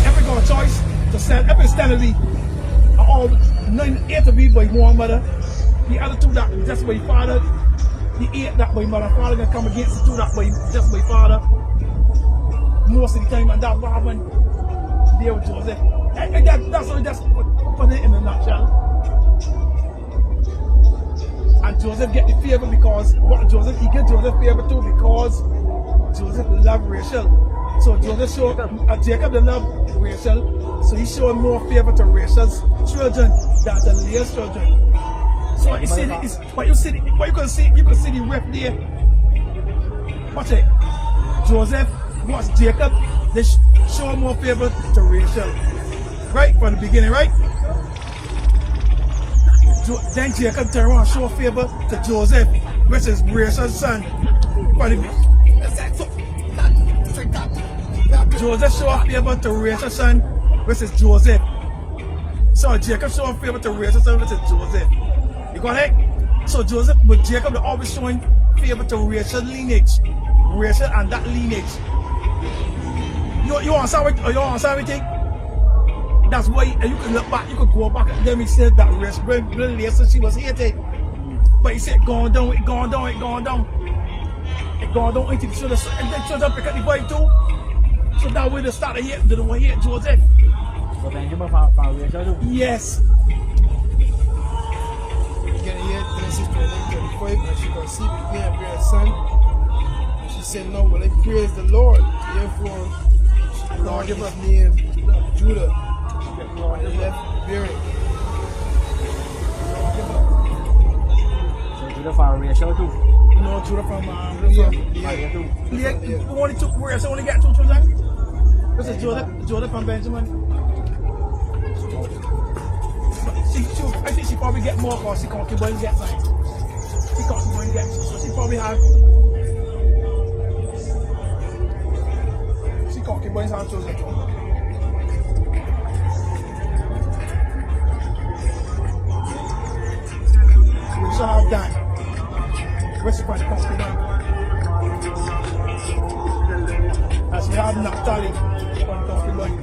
every got a choice to sell every standardly, all 8 to be by one mother, the other 2 that just by father, the 8 that by mother, father can come against the 2 that by just by father. Most of the time, and that's what happened there with Joseph. And that's what just put it in a nutshell. And And Joseph get the favor because he get Joseph favor too because Joseph love Rachel. So Joseph show Jacob love Rachel, so he showed more favor to Rachel's children than to Leah's children. So you see, you can see the rep there. Watch it. Joseph was Jacob. They show more favor to Rachel, right from the beginning, right? Then Jacob turn around and show favor to Joseph, which is Rachel's son. Joseph show favor to Rachel's son, which is Joseph. So Jacob show favor to Rachel's son, which is Joseph. You got it? So Jacob always showing favor to Rachel's lineage. Rachel and that lineage. You understand everything? That's why you can look back, you could go back and then he said that Rachel, she was hated. But he said going down until the children, and then children pick up the boy too. So that way they start to hate, they don't hate Joseph. So Benjamin found Rachel too? Yes. Getting here, Genesis 25, and she conceived again and bear a son. And she said, no, well, I praise the Lord. Therefore, the Lord gave us name Judah. And left bearing. So Judah found Rachel too? No, Judah from Leah. Who only took Rachel, only got 2 children? This is Judah from Benjamin. I think she probably get more because she concubine get something. She concubine get, so she probably have. She concubines have children too. We shall have that. What's the point of concubine? As we have Naphtali from concubine.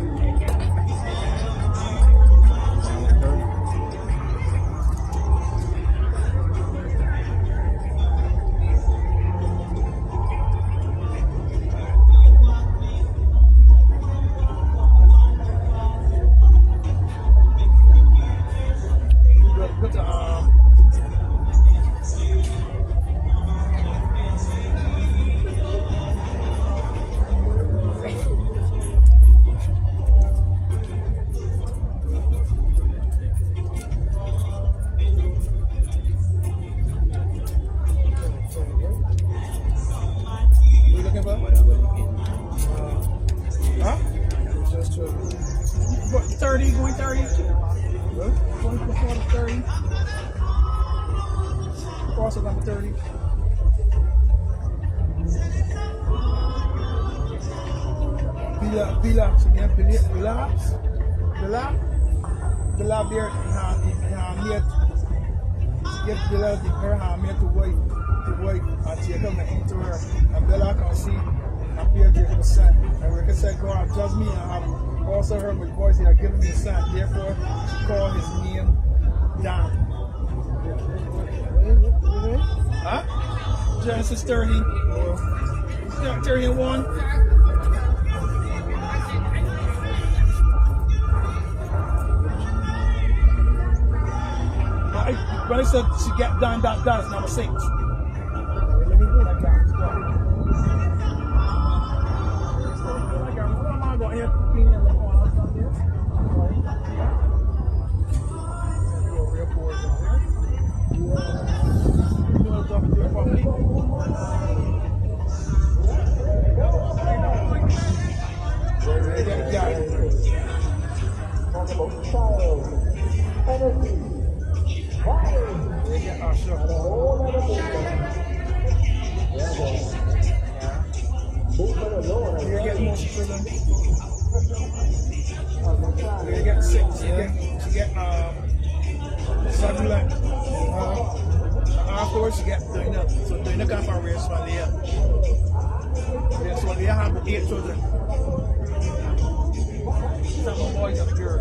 Judge me and have also heard my voice, he had given me a son. Therefore, she called his name Dan. Huh? Genesis 30. 31. When I said she get Dan, that is not a saint. Let me go like that. Afterwards, you get Dinah. So Dinah comes from race from Leah. So Leah have 8 children. 7 boys and a girl.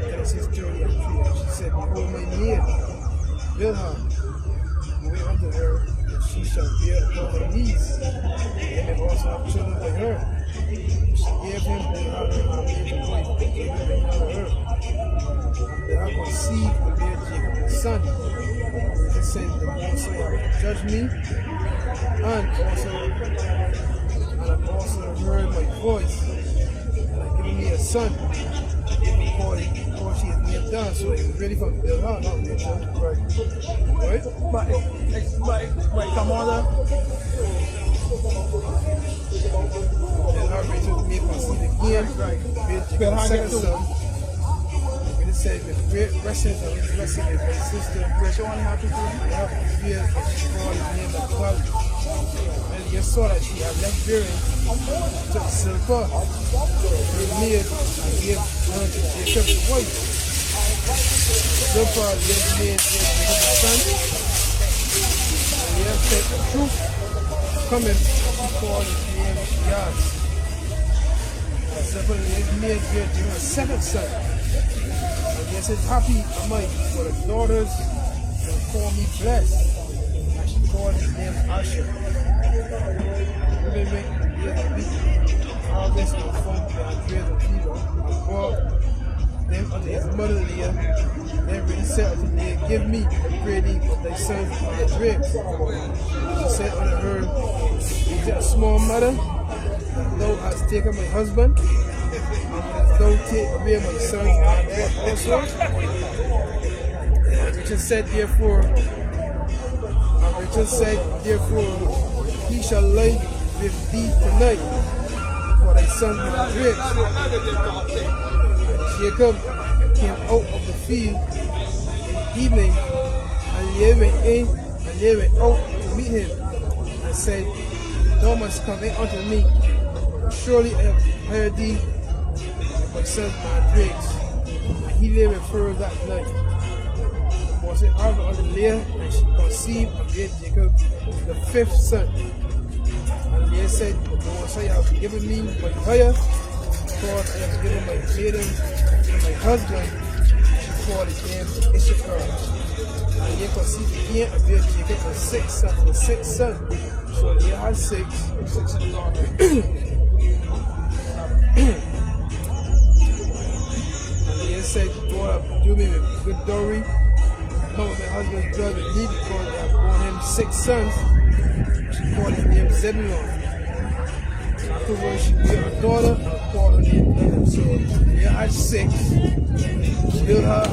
Genesis 33. She said, behold my maid, Bilhah, go away unto her, and she shall bear upon her knees, and may also have children by her. She gave him her maiden wife, and gave him another her. And they have conceived and bear Jacob a son. It says, the Most High have judged me, and have also heard my voice, and have given me a son. Before she is named down, so it's ready for the not Rachel. Right? But come on, And her Rachel made conceive again. Bear a second son. When it says, with great blessings and with blessing is my sister. Rachel only happy to She called his name of God. And you saw that she had left bearing, took silver, her maid, and gave her to Jacob the wife. Silver left maid gave Jacob the son. And Leah said, the truth cometh, she called his name Yahawah. And Silver left maid gave Jacob a second son. And Leah said, happy am I, for the daughters will call me blessed. Called his name ahchyam. Harvest of fun and trade of people, and brought them unto his mother Leah. Then really said unto Leah, give me, I pray thee, of thy sons and thy dreams. She said unto her, is it a small matter that thou hast taken my husband, and wouldst thou take away my sons and dreams also? Rachel said, therefore, he shall lie with thee tonight, for thy son hath dreams. And Jacob came out of the field in the evening, and Leah went out to meet him, and said, thou must come in unto me. Surely I have heard thee, and my son hath dreams. And he lay with her that night. Was it harder unto Leah, and she conceived and gave Jacob the fifth son. And Leah said, the Most High have given me my hire, because I have given my maiden to my husband. She called his name Issachar. And Leah conceived again and gave Jacob the sixth son. So Leah had six. And Leah said, God have do me with good dowry. My husband's blood with me, because I have borne him 6 sons. She called his name Zebulon. Afterwards, she gave her daughter and called her name Leah. So Leah had 6. Bilhah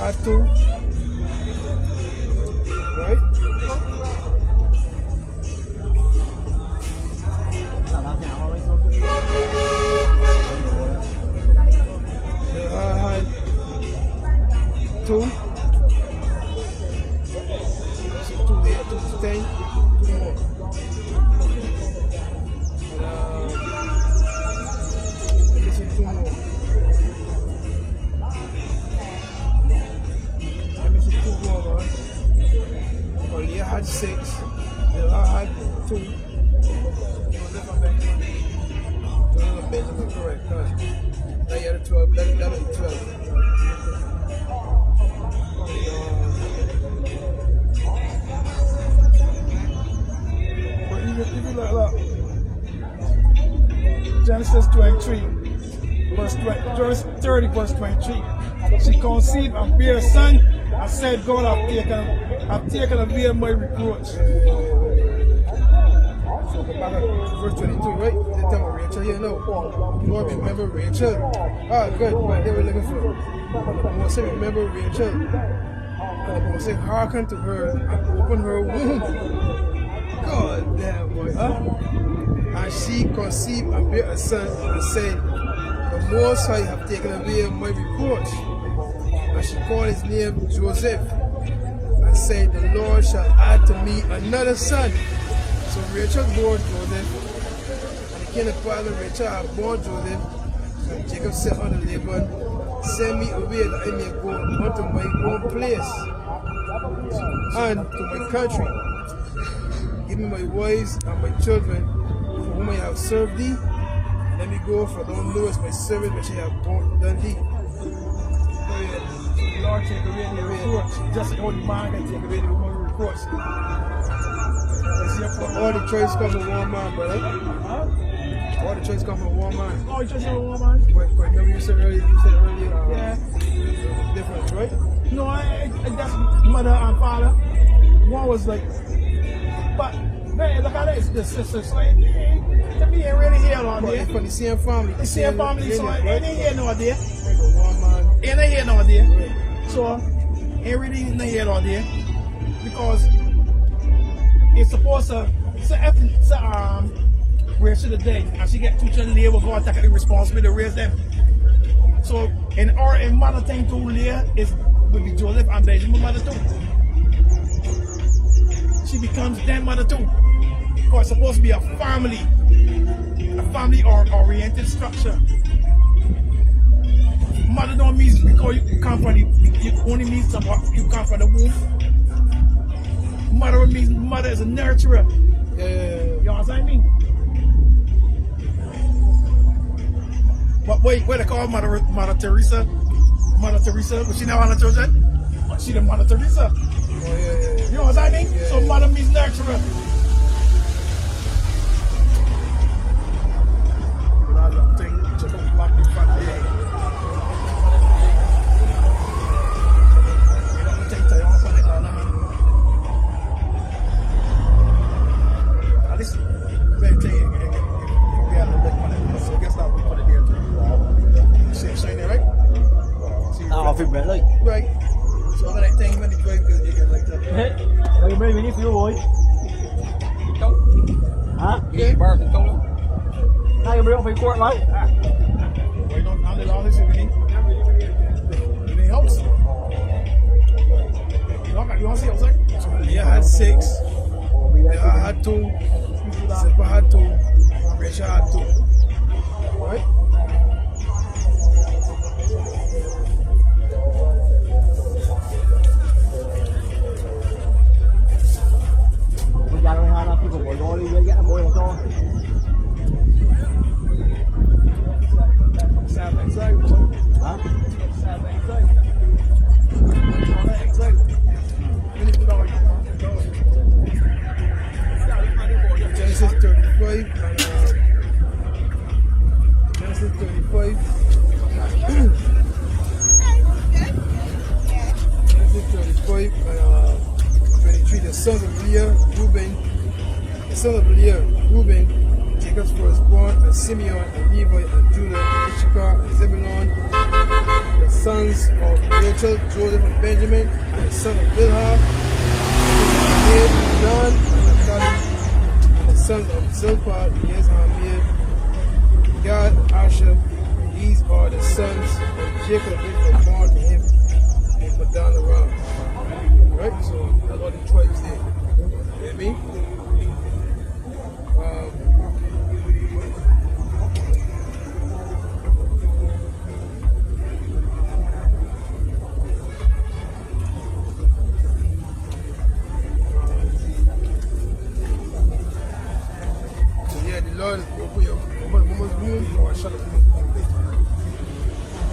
had two, right? Had 2. So 2 there, 2 to 10, 2 more. This is 2 more. Leah had 6, Bilhah had 2. Correct. Now you had 12, that was 12. But even like that, Genesis 23, verse 30, verse 23. She conceived and bare a son, and said, God have taken away my reproach. So go back to verse 22, right? They tell me Rachel here now. Lord, remember Rachel. Ah, good. Right, they were looking for. And the Most High remember Rachel. And the Most High hearken to her and open her womb. God damn, boy, huh? And she conceived and bare a son and said, the Most High have taken away my reproach. And she called his name Joseph, and said, the Lord shall add to me another son. So Rachel bore Joseph, and he Kenneth father Rawchaa born Joseph, and Jacob said unto Laban, send me away that I may go unto my own place and to my country. Give me my wives and my children, for whom I have served thee. Let me go, for thou knowest my servant which I have done thee. The Lord take away the reproach. Just the only man can take away the reproach. All the choice come from one man, brother. Huh? All the choice come from one man. Oh, you just know one man? But remember you said earlier, Yeah. difference, right? No, that's mother and father. One was like, but man, look at it, it's the sisters. So to me, ain't really here no But idea. it's from the same family. The same family, so ain't here no idea. One man. Ain't here no idea. So ain't really no here no idea because it's supposed to. Where she the day and she get 2 children, Leah will go and take the responsibility to raise them. So in mother thing to Leah is would be Joseph and Benjamin mother too. She becomes their mother too. Because it's supposed to be a family or oriented structure. Mother don't mean because you come from you only means somewhat you come from the womb. Mother means mother is a nurturer. Yeah. You know what I mean? But wait, what they call Mother Teresa? Mother Teresa, but she never had a children? But she the Mother Teresa. Oh, yeah. You know what I mean? Yeah. So mother means nurturer. Off it, right? Like, Right. So when I think when the boy build, you get like that. are you bringing me for you, boy? Huh? Yeah. Now you bring up for your court, right? Why don't handle all this everything? In the house. You want to see outside? Leah had 6. Leah had 2. Zipper had 2. Rawchaa had 2. Right? We got to have enough people, boy. Don't even get a boy at all. Sad inside. Huh? Sad inside. Inside. Genesis 35. Genesis 35. Genesis 35 and 23. The sons of Leah, Reuben. The sons of Leah, Reuben, Jacob's firstborn, and Simeon, and Levi, and Judah, and Issachar, and Zebulun. The sons of Rachel, Joseph, and Benjamin. And the son of Bilhah, Gad, Dan, and Naphtali. The sons of Zilpah, Yezhamir, Gad, Asher. These are the sons of Jacob which were born to him in Padan Aram. Right? So that's all the tribes there. You hear me?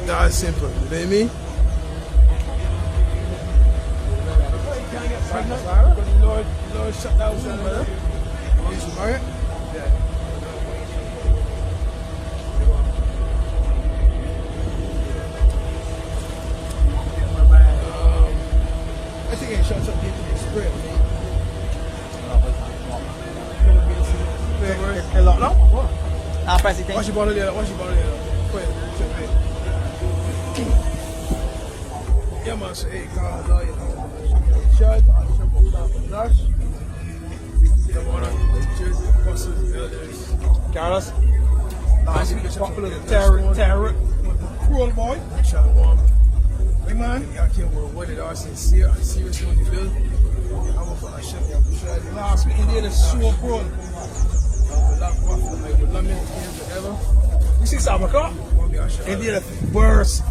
That's simple, you know what I mean? The Lord shut down some brother. Is you married? I think it shuts up people in spirit, man. A lot, no? Press it. Watch your bottle there, watch your bottle there. Quick, check it. Yeah, man, so hey, God, Allah, you know. Shad, ahchyam, qadash. The one of the teachers, the apostles, the elders. Carlos. Popular Terror. Cruel boy. Shalawam. Big man. Y'all came with what it are sincere and serious when you build. Yahawah, bahasham, Nah, speaking there, the so cruel. like the lemon and whatever. You see Sabaka? One bahasham. And the verse.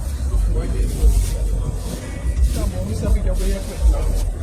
Come on, we stop it over here quick.